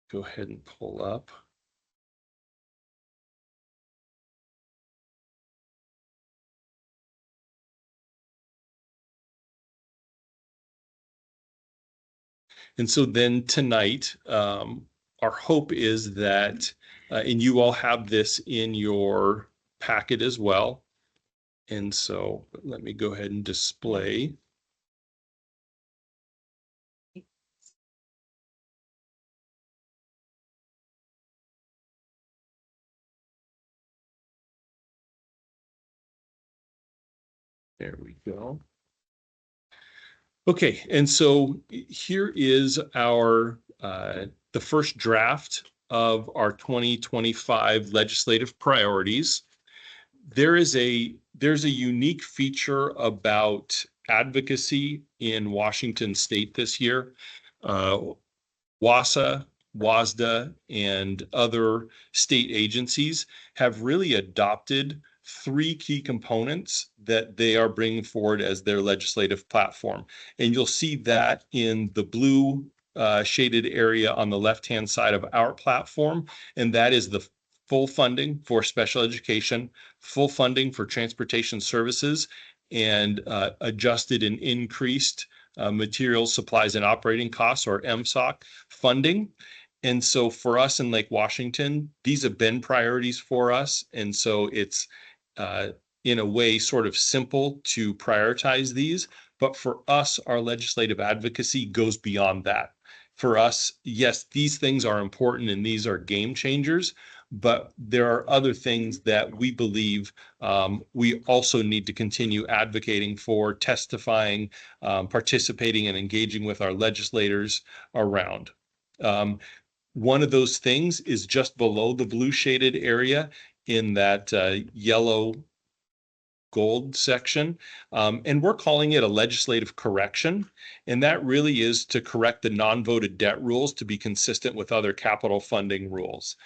Go ahead and pull up. And so then tonight, our hope is that, and you all have this in your packet as well. And so let me go ahead and display. There we go. Okay, and so here is our the first draft of our 2025 legislative priorities. There's a unique feature about advocacy in Washington State this year. WASA, WASDA, and other state agencies have really adopted 3 key components that they are bringing forward as their legislative platform. And you'll see that in the blue shaded area on the left-hand side of our platform. And that is the full funding for special education, full funding for transportation services, and adjusted and increased materials, supplies, and operating costs, or MSOC funding. And so for us in Lake Washington, these have been priorities for us. And so it's in a way sort of simple to prioritize these. But for us, our legislative advocacy goes beyond that. For us, yes, these things are important and these are game changers, but there are other things that we believe we also need to continue advocating for, testifying, participating, and engaging with our legislators around. One of those things is just below the blue shaded area in that yellow gold section. And we're calling it a legislative correction. And that really is to correct the non-voted debt rules to be consistent with other capital funding rules.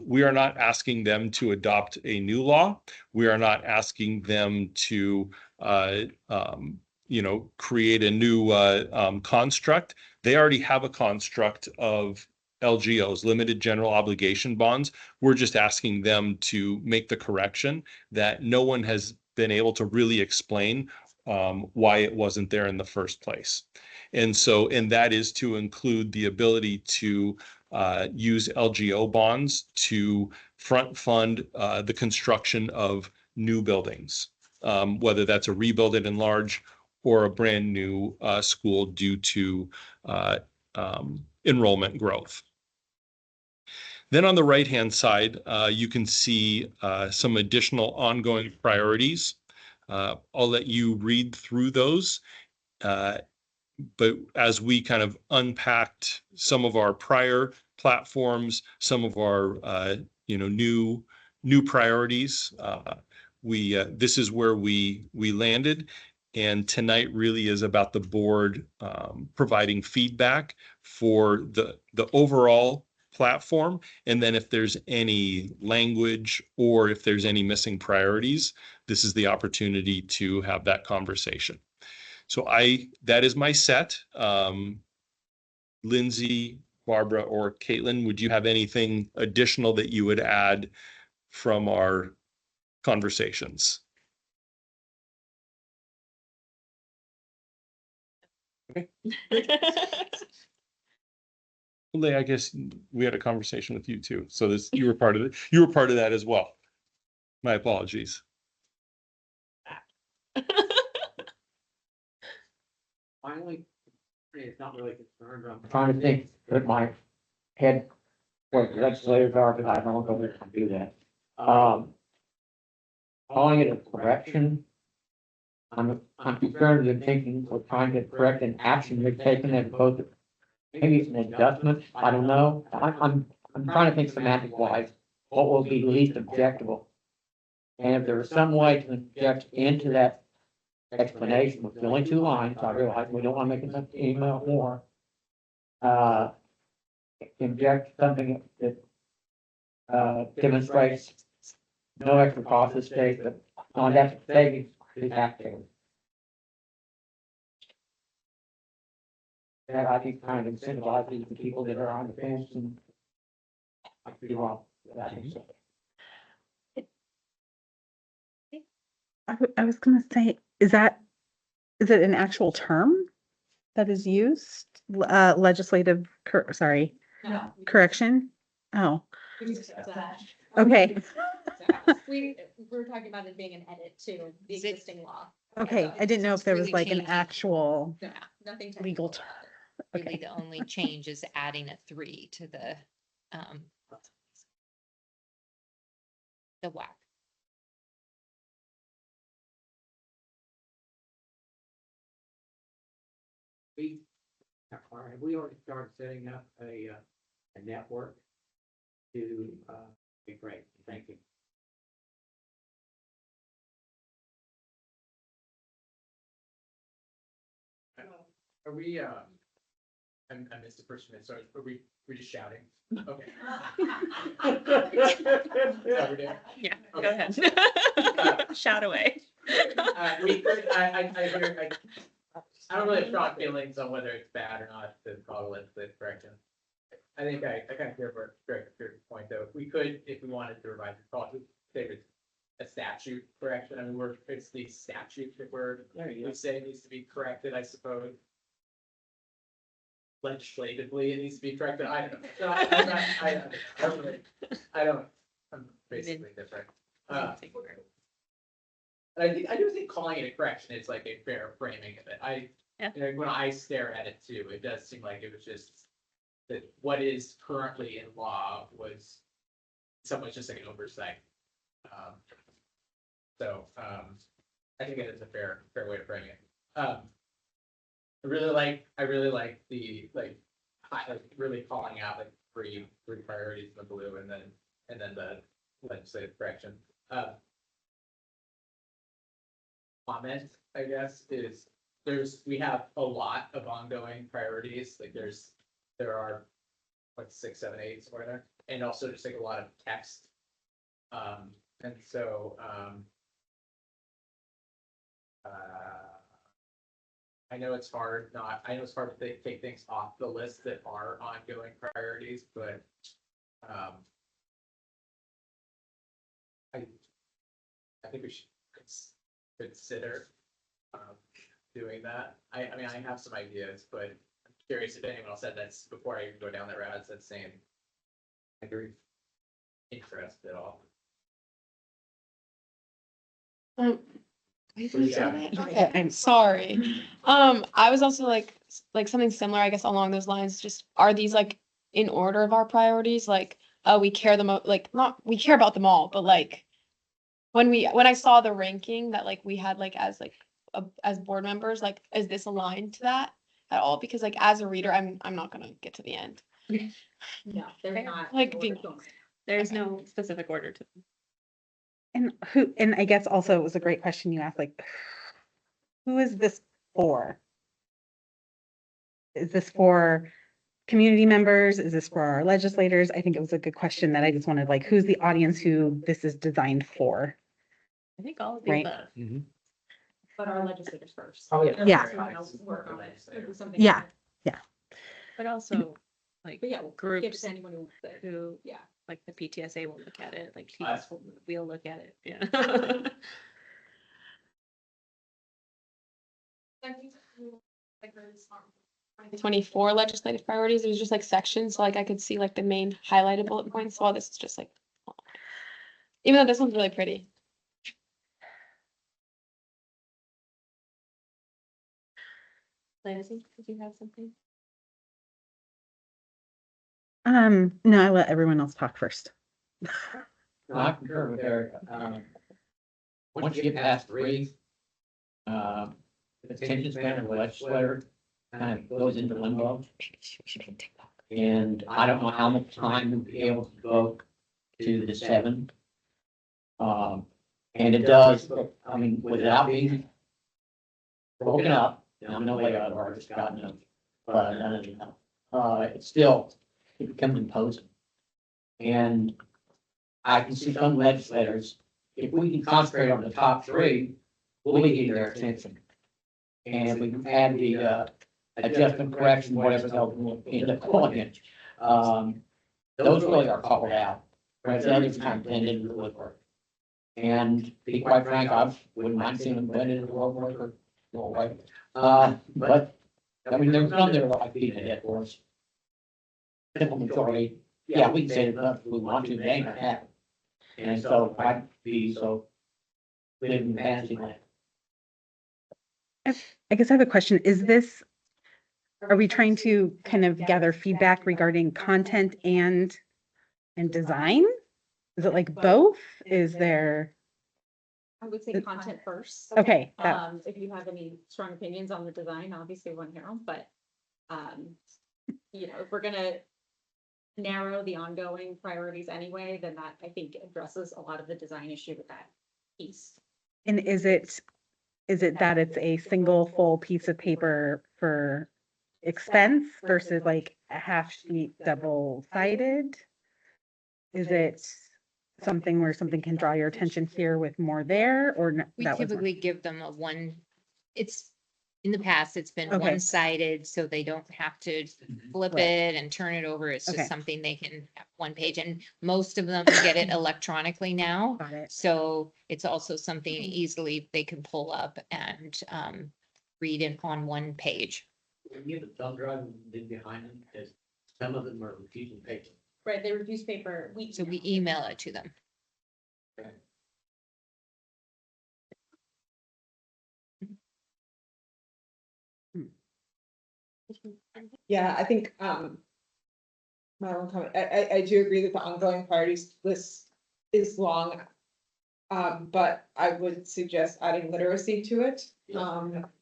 We are not asking them to adopt a new law. We are not asking them to, create a new construct. They already have a construct of LGOs, limited general obligation bonds. We're just asking them to make the correction that no one has been able to really explain why it wasn't there in the first place. And that is to include the ability to use LGO bonds to front fund the construction of new buildings, whether that's a rebuild and enlarge or a brand new school due to enrollment growth. Then on the right-hand side, you can see some additional ongoing priorities. I'll let you read through those. But as we kind of unpacked some of our prior platforms, some of our new priorities, this is where we landed. And tonight really is about the board providing feedback for the overall platform. And then if there's any language or if there's any missing priorities, this is the opportunity to have that conversation. So that is my set. Lindsay, Barbara, or Caitlin, would you have anything additional that you would add from our conversations? Okay. Leigh, I guess we had a conversation with you too. So you were part of it. You were part of that as well. My apologies. Finally, it's not really concerned. I'm trying to think that my head what the legislators are, but I don't know if I can do that. Calling it a correction. I'm concerned with thinking we're trying to correct an action we've taken as opposed to maybe it's an adjustment. I don't know. I'm trying to think semantic wise, what will be least objectable? And if there was some way to inject into that explanation, with only 2 lines, I realize we don't want to make it an email more. Inject something that demonstrates no extra cost to state, but on that savings is active. That I think kind of incentivizes the people that are on the fence and I could be wrong. But I think so. I was gonna say, is it an actual term that is used? Legislative, No. correction? Oh, We accept that. okay, We're talking about it being an edit to the existing law. okay. I didn't know if there was Really like an changing. actual Yeah, nothing legal technical. term. Really, Okay. the only change is adding a 3 to the WAC. We already started setting up a network to be great. Thank you. Are we, I missed the first minute, so we're just shouting? Okay. Yeah, Okay. go ahead. Shout away. We could, I don't really have strong feelings on whether it's bad or not to call it legislative correction. I think I kind of hear your point though. If we could, if we wanted to revise the call, say it's a statute correction. I mean, it's the statute that we say needs to be corrected, I suppose. Legislatively, it needs to be corrected. I don't know. So I don't, I'm basically different. And I do think calling it a correction is like a fair framing of it. When I stare at it too, it does seem like it was just that what is currently in law was somewhat just like an oversight. I think it is a fair way to frame it. I really like the really calling out like three priorities in the blue and then the legislative correction. Comment, I guess, is we have a lot of ongoing priorities, like there are like 6, 7, 8 somewhere there, and also just like a lot of text. And so, I know it's hard to take things off the list that are ongoing priorities, but, I think we should consider, doing that. I mean, I have some ideas, but I'm curious if anyone else had that's, before I go down that route, it's that same interest at all. Wait, What do you say got? that? Okay, I'm sorry. I was also like something similar, I guess, along those lines. Just are these like in order of our priorities? Like, we care the most, like, not, we care about them all, but like when I saw the ranking that like we had like as board members, like, is this aligned to that at all? Because like as a reader, I'm not gonna get to the end. No, they're not. Like being, There's no specific order to. And I guess also it was a great question you asked, like, who is this for? Is this for community members? Is this for our legislators? I think it was a good question that I just wanted, like, who's the audience who this is designed for? I think all of the Right. above. But our legislators first. Oh, yeah. Yeah. Everyone else work on it. It'd be something Yeah. different. But also, like, But yeah, we'll give it groups to anyone who, who, yeah. like the PTSA will look at it, like I- TS we'll look at it, yeah. 24 legislative priorities. It was just like sections, so like I could see like the main highlighted bullet points. While this is just like, even though this one's really pretty. Lindsay, did you have something? No, I let everyone else talk first. No, I concur with Eric. Once you get past 3, the attention span of the legislator kind of goes into limbo. And I don't know how much time we'll be able to devote to the 7. And it does, I mean, without being broken up, I know they have already gotten them, but it's still, it becomes imposing. And I can see some legislators, if we can concentrate on the top 3, we'll be getting their attention. And we can add the adjustment, correction, whatever else we'll end up calling it. Those really are called out, whereas the others kind of blend into the woodwork. And to be quite frank, I wouldn't mind seeing them blend into the woodwork or go away. But, I mean, there's none there like being a dead horse. Simple majority, yeah, we can say that if we want to, they ain't gonna happen. And so I'd be so living in fantasy land. I guess I have a question. Are we trying to kind of gather feedback regarding content and design? Is it like both? Is there, I would say content first. okay, If you have any strong opinions on the design, obviously want to hear them, but, you know, if we're gonna narrow the ongoing priorities anyway, then that, I think, addresses a lot of the design issue with that piece. and is it that it's a single full piece of paper for expense versus like a half sheet double sided? Is it something where something can draw your attention here with more there, or We that was? typically give them in the past, it's been Okay. one-sided, so they don't have to flip Right. it and turn it over. It's Okay. just something they can have one page, and most of them get it electronically now. Got it. So it's also something easily they can pull up and read it on one page. When you have a thumb drive and then behind them, there's some of them are refusing paper. Right, they refuse paper. So we email it to them. Yeah, I think, my own comment, I do agree that the ongoing priorities list is long. But I would suggest adding literacy to it,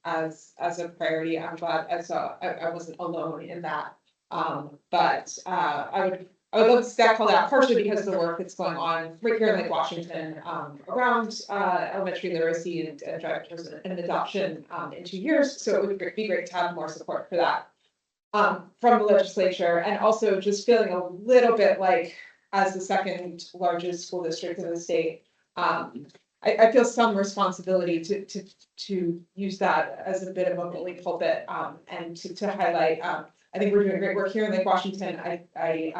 as a priority. I'm glad, I wasn't alone in that. But, I would I would love to see that called out partially because of the work that's going on right here in Lake Washington, around, elementary literacy and driving towards an adoption, in 2 years. So it would be great to have more support for that. From the legislature, and also just feeling a little bit like, as the second largest school district in the state, I feel some responsibility to use that as a bit of a bully pulpit, and to highlight, I think we're doing great work here in Lake Washington. I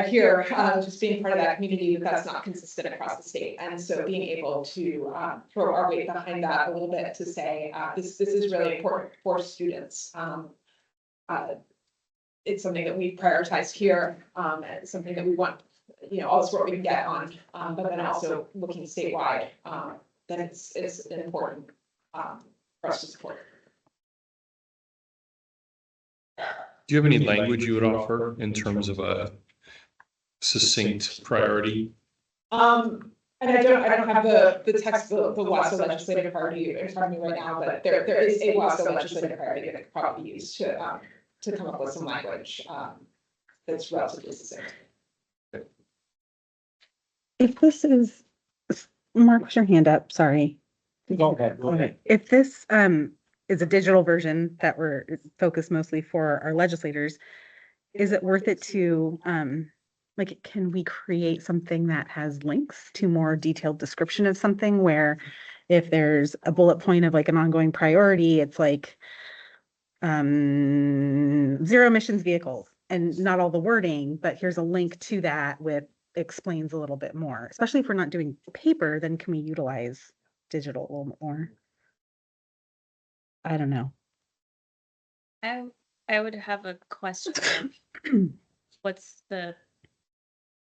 hear, just being part of that community, that's not consistent across the state. And so being able to, throw our weight behind that a little bit to say, this is really important for students. It's something that we prioritize here, and it's something that we want, all the support we can get on, but then also looking statewide, then it's important, for us to support. Do you have any language you would offer in terms of a succinct priority? And I don't have the text, the WASO legislative priority in front of me right now, but there is a WASO legislative priority that could probably be used to come up with some language, that's relatively succinct. If this is, Mark, what's your hand up? Sorry. Go ahead, go ahead. If this is a digital version that we're focused mostly for our legislators, is it worth it to like, can we create something that has links to more detailed description of something where if there's a bullet point of like an ongoing priority, it's like zero emissions vehicles and not all the wording, but here's a link to that with explains a little bit more, especially if we're not doing paper, then can we utilize digital a little bit more? I don't know. I would have a question. What's the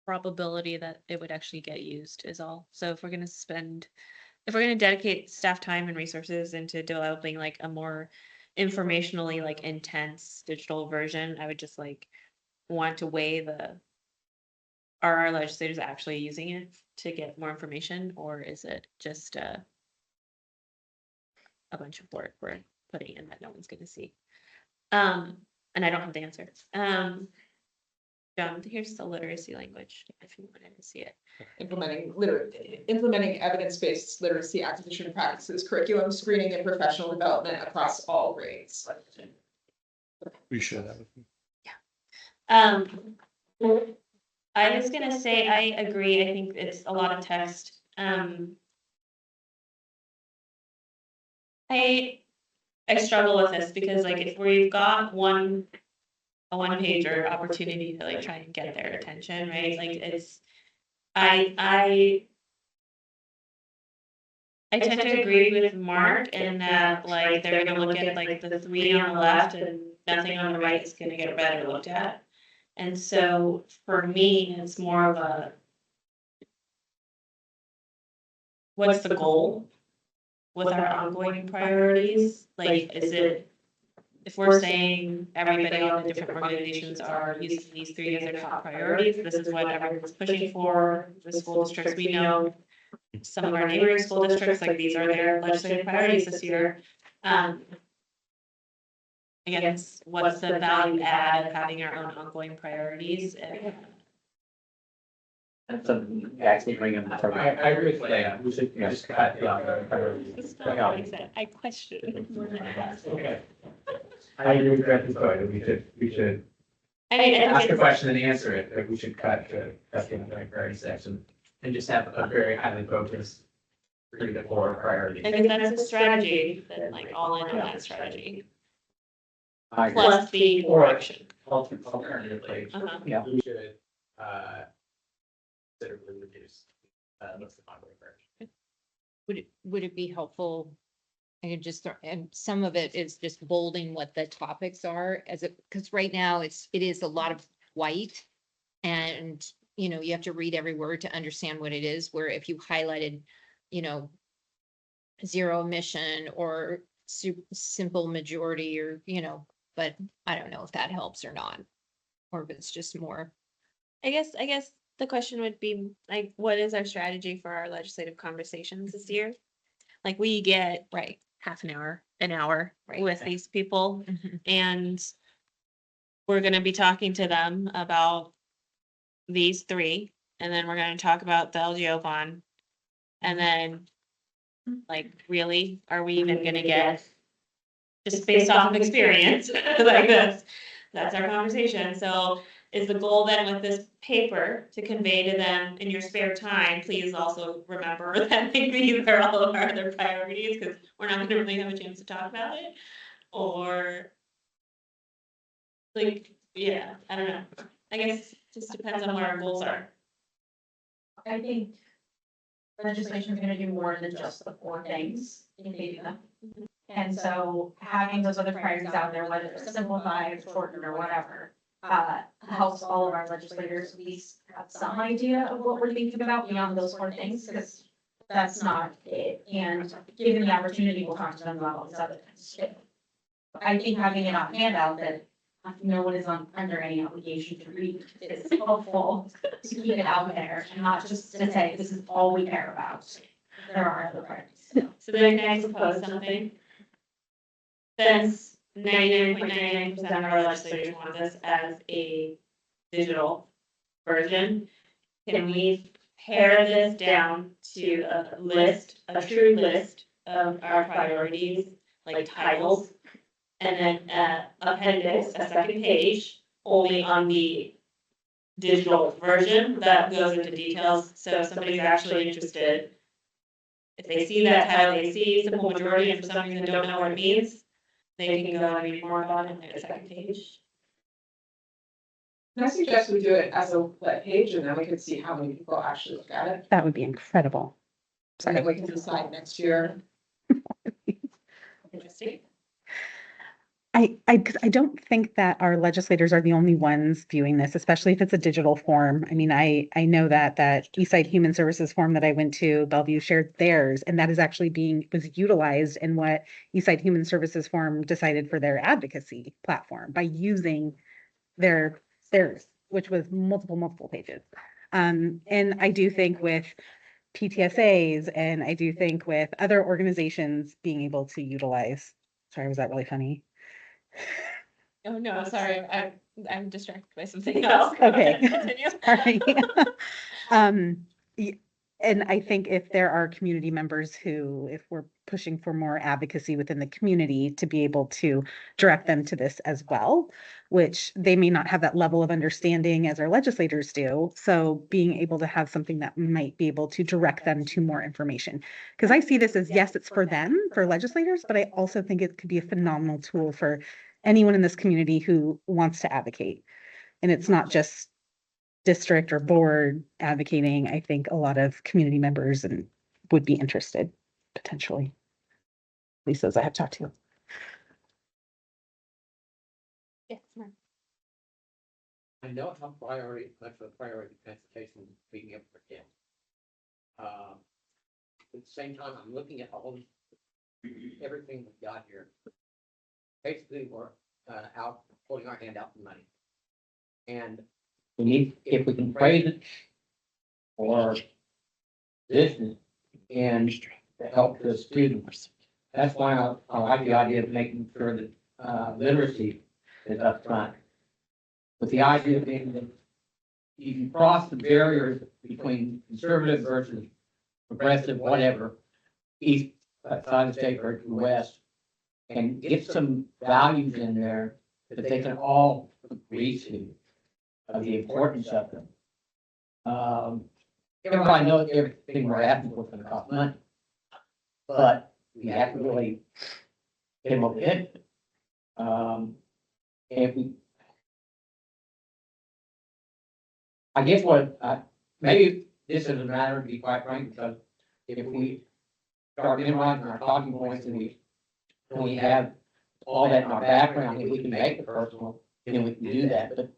probability that it would actually get used is all. So if we're gonna dedicate staff time and resources into developing like a more informationally like intense digital version, I would just like want to weigh are our legislators actually using it to get more information, or is it just a bunch of work we're putting in that no one's gonna see? And I don't have the answer. John, here's the literacy language if you wanted to see it. Implementing evidence-based literacy acquisition practices, curriculum screening, and professional development across all grades. We share that with me. I was gonna say, I agree. I think it's a lot of text. I struggle with this because like if we've got a one pager opportunity to like try and get their attention, right? Like it's I tend to agree with Mark in that like they're gonna look at like the three on the left and nothing on the right is gonna get read or looked at. And so for me, it's more of a what's the goal with our ongoing priorities? Like, is it, if we're saying everybody, all the different organizations are using these three as their top priorities, this is what everyone's pushing for, the school districts, we know some of our neighboring school districts, like these are their legislative priorities this year. I guess, what's the value add of having our own ongoing priorities? That's something you actually bring in. I agree with that. We should just cut the ongoing priorities. It's not what I said, I questioned. Okay. I agree with that, but we should I mean, I ask think a it's, question and answer it, like we should cut the ongoing priority section and just have a very highly focused 3 to 4 priority. I think that's a strategy, that like all in on that strategy, I agree. plus the direction. Alternatively, Uh-huh. Yeah. we should considerably reduce most of the ongoing priority. Would it be helpful? I could just, and some of it is just bolding what the topics are because right now it is a lot of white. And, you have to read every word to understand what it is, where if you highlighted, zero emission or simple majority or, but I don't know if that helps or not. Or if it's just more. I guess the question would be like, what is our strategy for our legislative conversations this year? Like we get Right. half an hour Right. with these people, Mhm. and we're gonna be talking to them about these three, and then we're gonna talk about the LGO bond. And then, like, really, are we even gonna get, just based off of experience, like that's our conversation. So is the goal then with this paper to convey to them in your spare time, please also remember that these are all of our other priorities, because we're not gonna really have a chance to talk about it? Or like, yeah, I don't know. I guess it just depends on what our goals are. I think legislation is gonna do more than just the 4 things if they do them. And so having those other priorities out there, whether it's simplified, shortened, or whatever, helps all of our legislators at least have some idea of what we're thinking about beyond those 4 things, because that's not it. And given the opportunity, we'll talk to them about all these other things too. I think having it on handout that no one is under any obligation to read is helpful to keep it out there and not just to say, this is all we care about. There are other priorities. So then can I propose something? Since 99.99% of our legislators want this as a digital version, can we pare this down to a list, a true list of our priorities, like titles? And then appendix, a second page, only on the digital version that goes into details, so if somebody's actually interested, if they see that title, they see simple majority, and for some reason don't know what it means, they can go and read more about it in their second page. Can I suggest we do it as a web page and then we can see how many people actually look at it? That would be incredible. And then we can decide next year. Interesting. Because I don't think that our legislators are the only ones viewing this, especially if it's a digital form. I mean, I know that Eastside Human Services form that I went to, Bellevue shared theirs, and that is actually was utilized in what Eastside Human Services form decided for their advocacy platform by using theirs, which was multiple pages. And I do think with PTSAs, and I do think with other organizations being able to utilize, sorry, was that really funny? Oh, no, sorry, I'm distracted by something else. Okay. Continue. Sorry. And I think if there are community members who, if we're pushing for more advocacy within the community, to be able to direct them to this as well, which they may not have that level of understanding as our legislators do. So being able to have something that might be able to direct them to more information. Because I see this as, yes, it's for them, for legislators, but I also think it could be a phenomenal tool for anyone in this community who wants to advocate. And it's not just district or board advocating. I think a lot of community members and would be interested potentially. At least those I have talked to. Yes, Mark. I know how much of a priority transportation is being up for kids. At the same time, I'm looking at everything we got here. Basically, we're out holding our hand out for money. And we need, if we can phrase it or business and to help the students. That's why I like the idea of making sure that literacy is up front. With the idea being that you can cross the barriers between conservative versus progressive, whatever, east side of the state versus west, and get some values in there that they can all agree to, of the importance of them. Everybody knows everything we're asking for is going to cost money, but we have to really get them up in. If we, I guess maybe this is a matter, to be quite frank, because if we start memorizing our talking points and we have all that in our background, if we can make it personal, then we can do that. But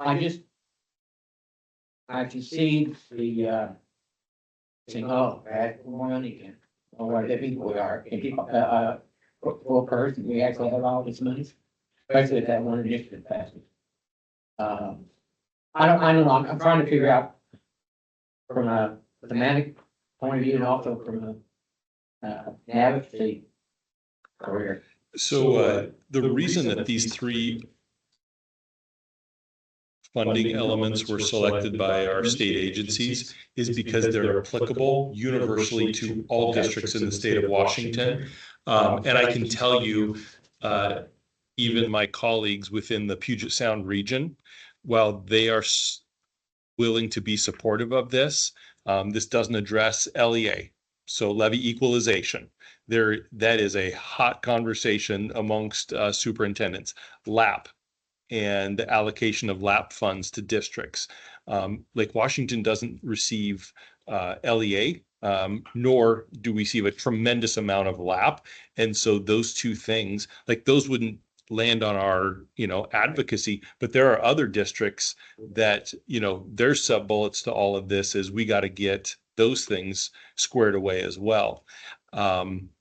I can see the saying, oh, bad money again. Or what the people we are, and people, poor person, we actually have all this money, especially if that one initiative passes. I don't know, I'm trying to figure out from a thematic point of view and also from a advocacy career. So the reason that these three funding elements were selected by our state agencies is because they're applicable universally to all districts in the state of Washington. And I can tell you, even my colleagues within the Puget Sound region, while they are willing to be supportive of this, this doesn't address LEA, so levy equalization. That is a hot conversation amongst superintendents. LAP and the allocation of LAP funds to districts. Lake Washington doesn't receive LEA, nor do we receive a tremendous amount of LAP. And so those two things, like those wouldn't land on our, advocacy, but there are other districts that, their sub bullets to all of this is we got to get those things squared away as well.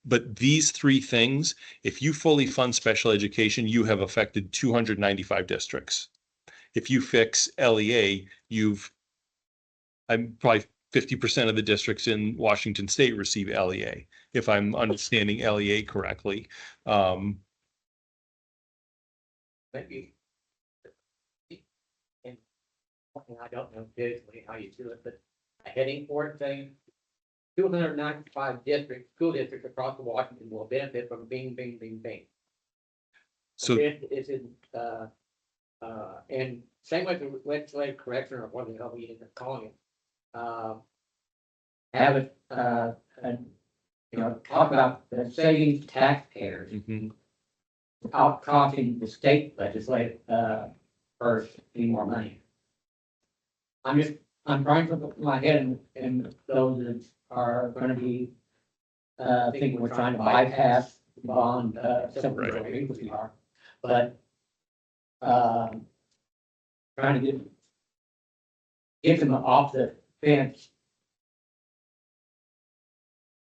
But these three things, if you fully fund special education, you have affected 295 districts. If you fix LEA, I'm probably 50% of the districts in Washington state receive LEA, if I'm understanding LEA correctly. Maybe. And I don't know visually how you do it, but a heading for it saying 295 school districts across Washington will benefit from bing, bing, bing, bing. So It's in, and same with the legislative correction or what the hell we end up calling it. Have it, and, talk about the savings to taxpayers without costing the state legislative, first, any more money. I'm trying to put my head in those that are gonna be, thinking we're trying to bypass bond, simplification, which we are, but, trying to get them off the fence.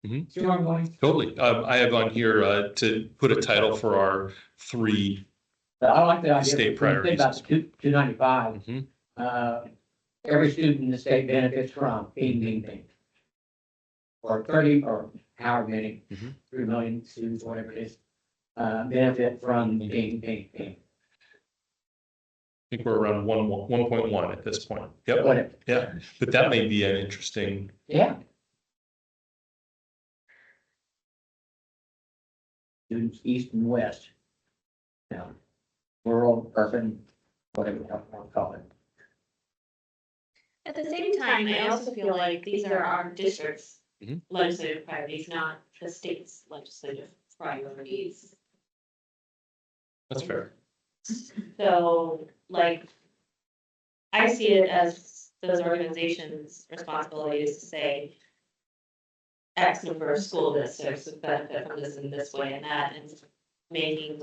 See where I'm going? totally. I have on here to put a title for our three. But I like the idea. State when you think about priorities. 295, Mhm. Every student in the state benefits from bing, bing, bing. Or 30, or however many, 3 million students, whatever it is, benefit from bing, bing, bing. I think we're around 1.1 at this point. Yep. Whatever. Yeah, but that may be an interesting. Yeah. Students east and west. Now, rural, urban, whatever you want to call it. At the same time, I also feel like these are our district's Mhm. legislative priorities, not the state's legislative priorities. That's fair. So, like, I see it as those organizations' responsibility is to say X number of school districts would benefit from this in this way and that, and making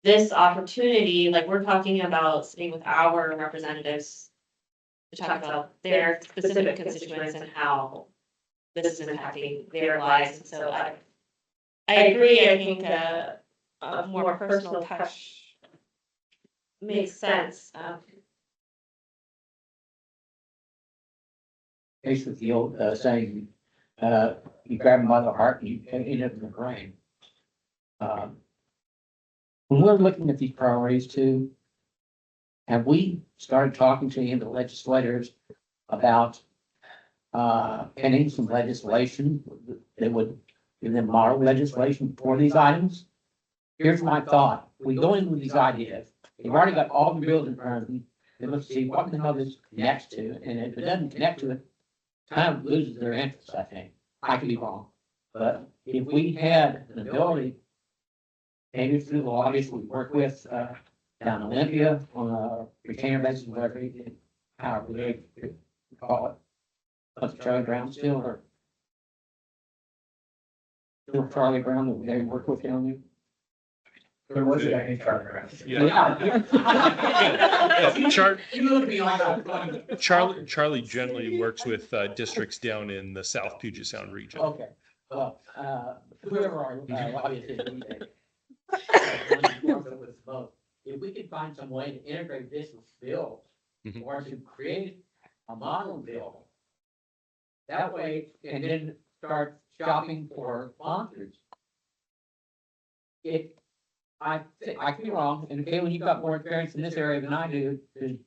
this opportunity, like we're talking about sitting with our representatives to talk about their specific constituents and how this is impacting their lives. And so I agree. I think a more personal touch makes sense. Case with the old saying, you grab them by the heart and you end up in the brain. When we're looking at these priorities too, have we started talking to any of the legislators about pending some legislation that would give them model legislation for these items? Here's my thought. We go in with these ideas. They've already got all the bills in front of them. Then let's see what the hell this connects to. And if it doesn't connect to it, kind of loses their interest, I think. I could be wrong. But if we had an ability, maybe through the lobbyists we work with down Olympia on a retainer basis, whatever, however they call it. What's Charlie Brown still, or still Charlie Brown that they work with down there? Or was it, I think, Charlie Brown? Yeah. You look beyond that. Charlie generally works with districts down in the South Puget Sound region. Okay, well, whoever our lobbyist is these days. If we could find some way to integrate this with bills, Mhm. or to create a model bill. That way, and then start shopping for sponsors. I could be wrong, and Caitlin, you've got more experience in this area than I do, to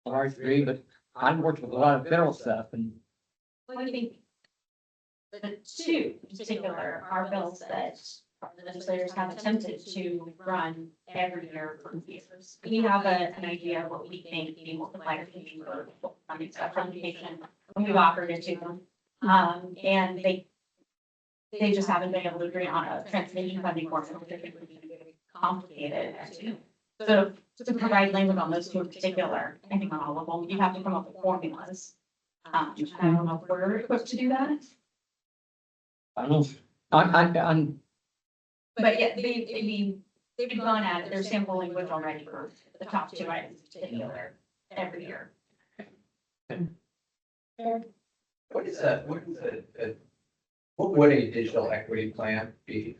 a large degree, but I've worked with a lot of federal stuff, and I think the two in particular are bills that our legislators have attempted to run every year for years. We have an idea of what we think the multiplier can be for funding stuff from education, and we've offered it to them. And they just haven't been able to agree on a transportation funding formula, which I think would be very complicated to. So to provide language on those two in particular, I think on all of them, you have to come up with formulas. I don't know if we're equipped to do that. I don't know. I'm, But yeah, they've gone at it, there's sample language already for the top two items in particular every year. What would a digital equity plan be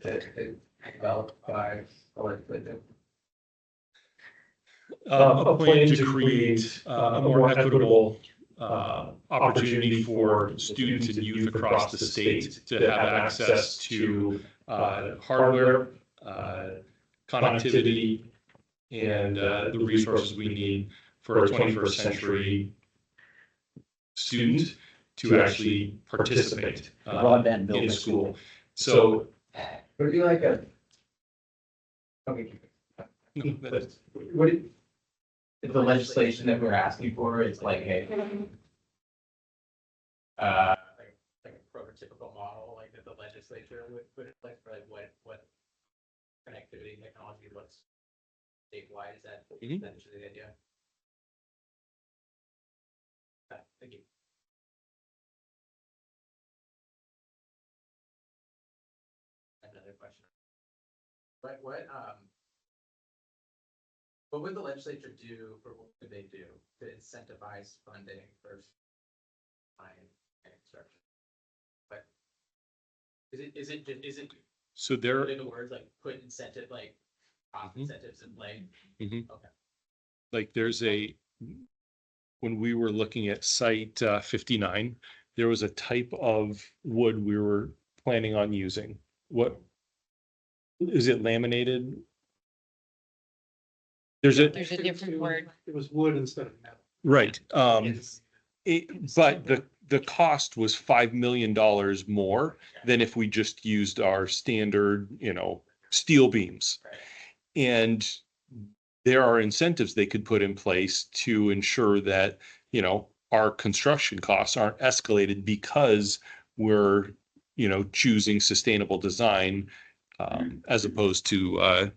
developed by the legislature? A plan to create a more equitable opportunity for students and youth across the state to have access to hardware, connectivity, and the resources we need for a 21st century student to actually participate broadband bill in school. So, Would it be like a? Okay. What it, the legislation that we're asking for is like a. Like a prototypical model, like that the legislature would like for like what connectivity technology looks statewide, is that essentially the idea? Thank you. Another question. What would the legislature do, or what could they do to incentivize funding for science and construction? But is it so there. in the words like put incentive, like cost incentives in play? Mhm. Okay. Like there's when we were looking at site 59, there was a type of wood we were planning on using. What is it, laminated? There's a different word. It was wood instead of metal. right. But the cost was $5 million more than if we just used our standard, steel beams. And there are incentives they could put in place to ensure that, our construction costs aren't escalated because we're, choosing sustainable design as opposed to,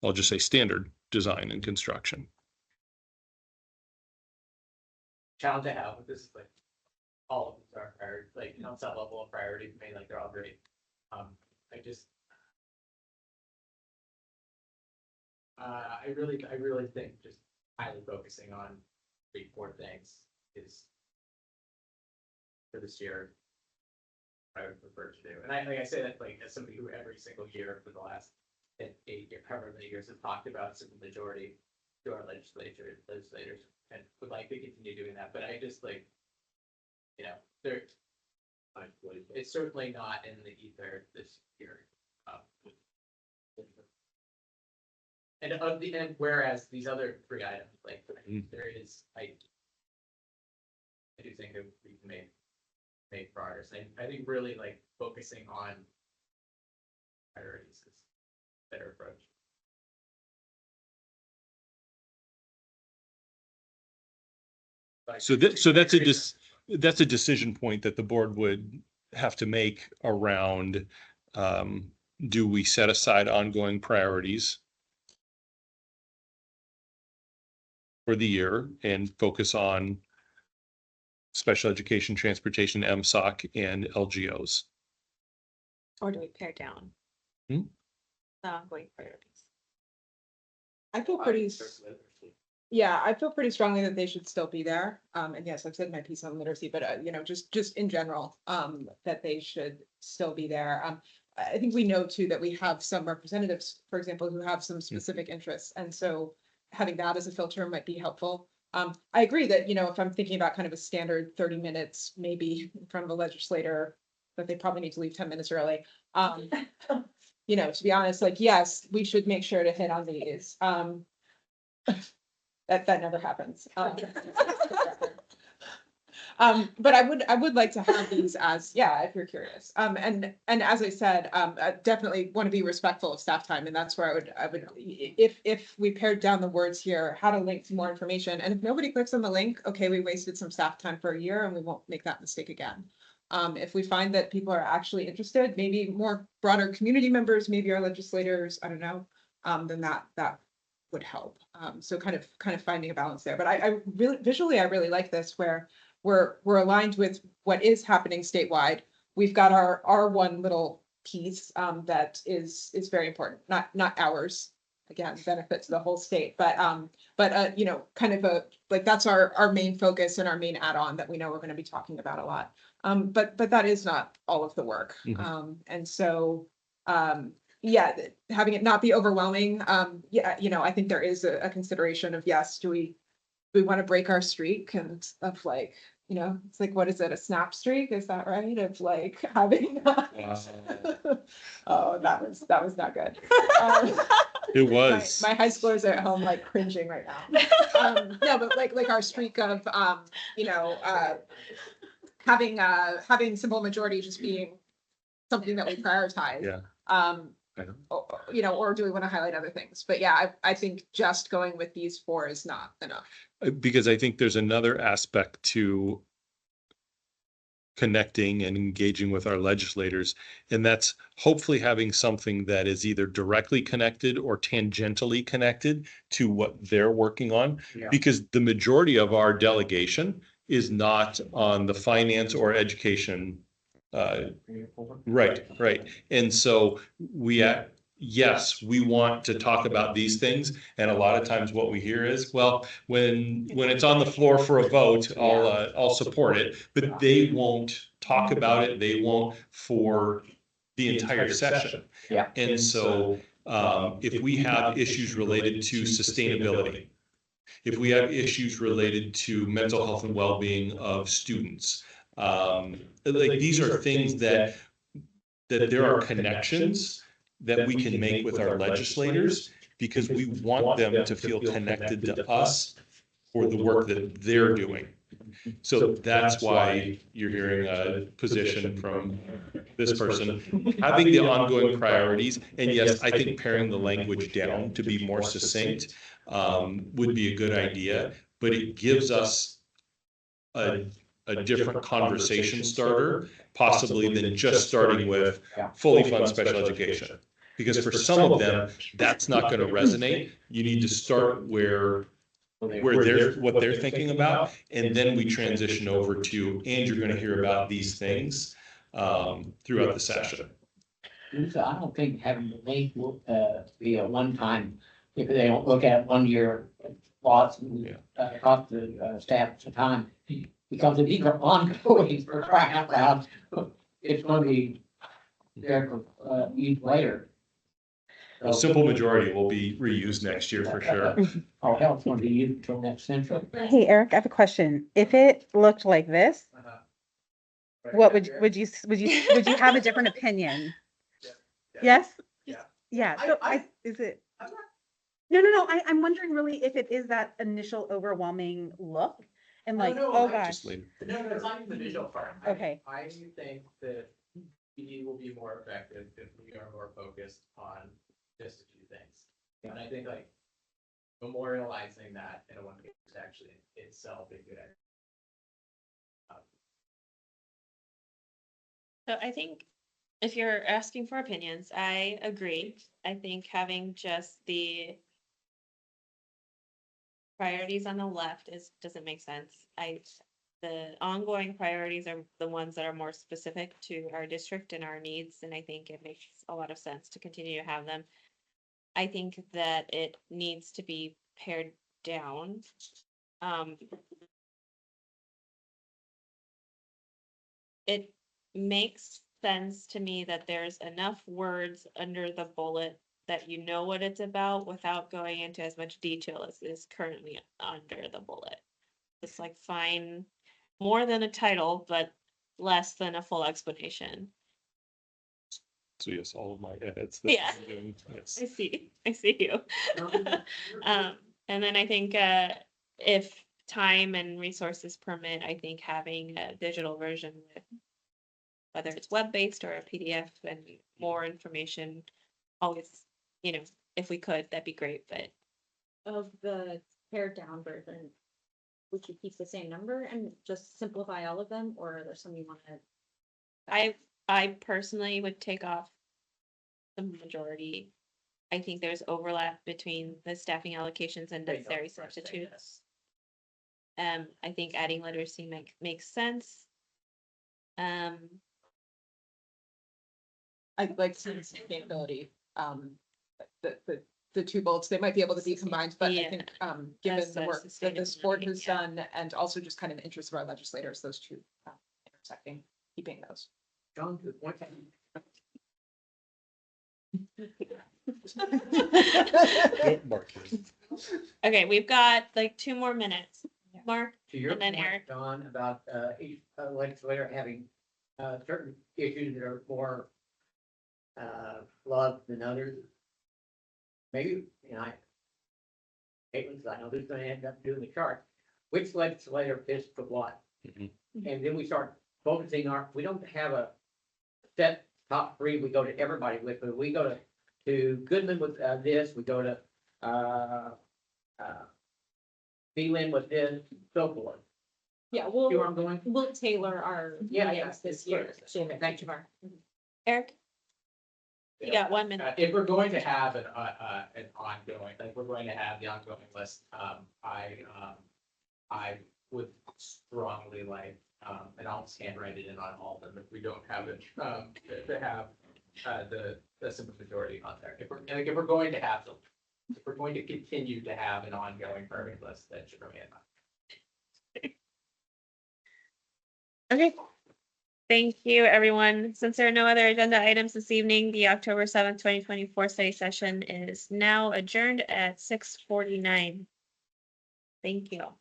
I'll just say standard design and construction. Challenge I have with this is like all of these are priority, like some level of priority for me, like they're all great. I really think just highly focusing on 3-4 things is for this year I would prefer to do. And I say that like as somebody who every single year for the last 8 years, however many years, have talked about super majority to our legislators and would like to continue doing that. But I just like, it's certainly not in the ether this year. And whereas these other 3 items, like there is, I do think that we can make progress. I think really like focusing on priorities is a better approach. So that's a decision point that the board would have to make around, do we set aside ongoing priorities for the year and focus on special education, transportation, MSOC, and LGOs? Or do we pare down? Hmm? The ongoing priorities. I feel pretty, yeah, I feel pretty strongly that they should still be there. And yes, I've said my piece on literacy, but just in general, that they should still be there. I think we know too that we have some representatives, for example, who have some specific interests. And so having that as a filter might be helpful. I agree that, if I'm thinking about kind of a standard 30 minutes, maybe in front of a legislator, that they probably need to leave 10 minutes early. you know, to be honest, like, yes, we should make sure to hit on these. That never happens. But I would like to have these as, yeah, if you're curious. And as I said, I definitely want to be respectful of staff time, and that's where I would, if we pared down the words here, how to link to more information, and if nobody clicks on the link, okay, we wasted some staff time for a year and we won't make that mistake again. If we find that people are actually interested, maybe more broader community members, maybe our legislators, I don't know, then that would help. So kind of finding a balance there. But I really, visually, I really like this where we're aligned with what is happening statewide. We've got our one little piece that is very important, not ours. Again, benefits the whole state, but you know, kind of like that's our main focus and our main add-on that we know we're going to be talking about a lot. But that is not all of the work. And so yeah, having it not be overwhelming. Yeah, you know, I think there is a consideration of, yes, do we want to break our streak and of like, you know, it's like, what is it, a snap streak? Is that right? Of like having, oh, that was not good. It was. My high schoolers are at home like cringing right now. No, but like our streak of, you know, having simple majority just being something that we prioritize. Yeah. You know, or do we want to highlight other things? But yeah, I think just going with these 4 is not enough. Because I think there's another aspect to connecting and engaging with our legislators, and that's hopefully having something that is either directly connected or tangentially connected to what they're working on. Yeah. Because the majority of our delegation is not on the finance or education. Right. And so yes, we want to talk about these things. And a lot of times what we hear is, well, when it's on the floor for a vote, I'll support it, but they won't talk about it. They won't for the entire session. Yeah. And so if we have issues related to sustainability, if we have issues related to mental health and well-being of students, like these are things that there are connections that we can make with our legislators because we want them to feel connected to us for the work that they're doing. So that's why you're hearing a position from this person, having the ongoing priorities. And yes, I think paring the language down to be more succinct would be a good idea, but it gives us a different conversation starter, possibly than just starting with fully fund special education. Because for some of them, that's not going to resonate. You need to start where what they're thinking about, and then we transition over to, and you're going to hear about these things throughout the session. So I don't think having the link will be a one-time, if they don't look at 1 year loss and cost the staff some time. Because if these are ongoing for crying out loud, it's going to be there for used later. A simple majority will be reused next year for sure. Oh, hell, it's going to be used until next century. Hey, Eric, I have a question. If it looked like this, what would you have a different opinion? Yes? Yeah. So is it? No. I'm wondering really if it is that initial overwhelming look and like, oh gosh. No, it's not even the visual part. Okay. I think that we will be more effective if we are more focused on just a few things. And I think like memorializing that in a one page is actually itself a good idea. So I think if you're asking for opinions, I agree. I think having just the priorities on the left doesn't make sense. The ongoing priorities are the ones that are more specific to our district and our needs, and I think it makes a lot of sense to continue to have them. I think that it needs to be pared down. It makes sense to me that there's enough words under the bullet that you know what it's about without going into as much detail as is currently under the bullet. It's like fine, more than a title, but less than a full explanation. So yes, all of my edits. Yeah. I'm doing, yes. I see you. And then I think, if time and resources permit, I think having a digital version with whether it's web-based or a PDF and more information, always, if we could, that'd be great, but Of the pared down version, would you keep the same number and just simplify all of them, or are there some you wanna? I personally would take off the majority. I think there's overlap between the staffing allocations and necessary substitutes. I think adding literacy makes sense. I like seeing sustainability, the two bullets, they might be able to be combined, but I Yeah. think, given That's the the work that this board has sustainability, yeah. done, and also just kind of the interest of our legislators, those two intersecting, keeping those. John, to the point. Okay, we've got like 2 more minutes. Mark, To your And then point, Eric. Don, about each legislator having certain issues that are more loved than others. Maybe, Caitlin's, I know who's gonna end up doing the chart, which legislator fits the what? Mhm. And then we start focusing we don't have a set top 3 we go to everybody with, but we go to Goodman with this, we go to Beeland with this, so forth. Yeah, See where we'll, I'm going? we'll tailor our Yeah, meetings this year. Thank you. Eric? You got 1 minute. If we're going to have an ongoing, like we're going to have the ongoing list, I would strongly like, and I'll just handwrite it in on all of them if we don't have it, to have the simple majority on there. If we're going to have them, if we're going to continue to have an ongoing permit list, that should remain on. Okay. Thank you, everyone. Since there are no other agenda items this evening, the October 7th, 2024 study session is now adjourned at 6:49. Thank you.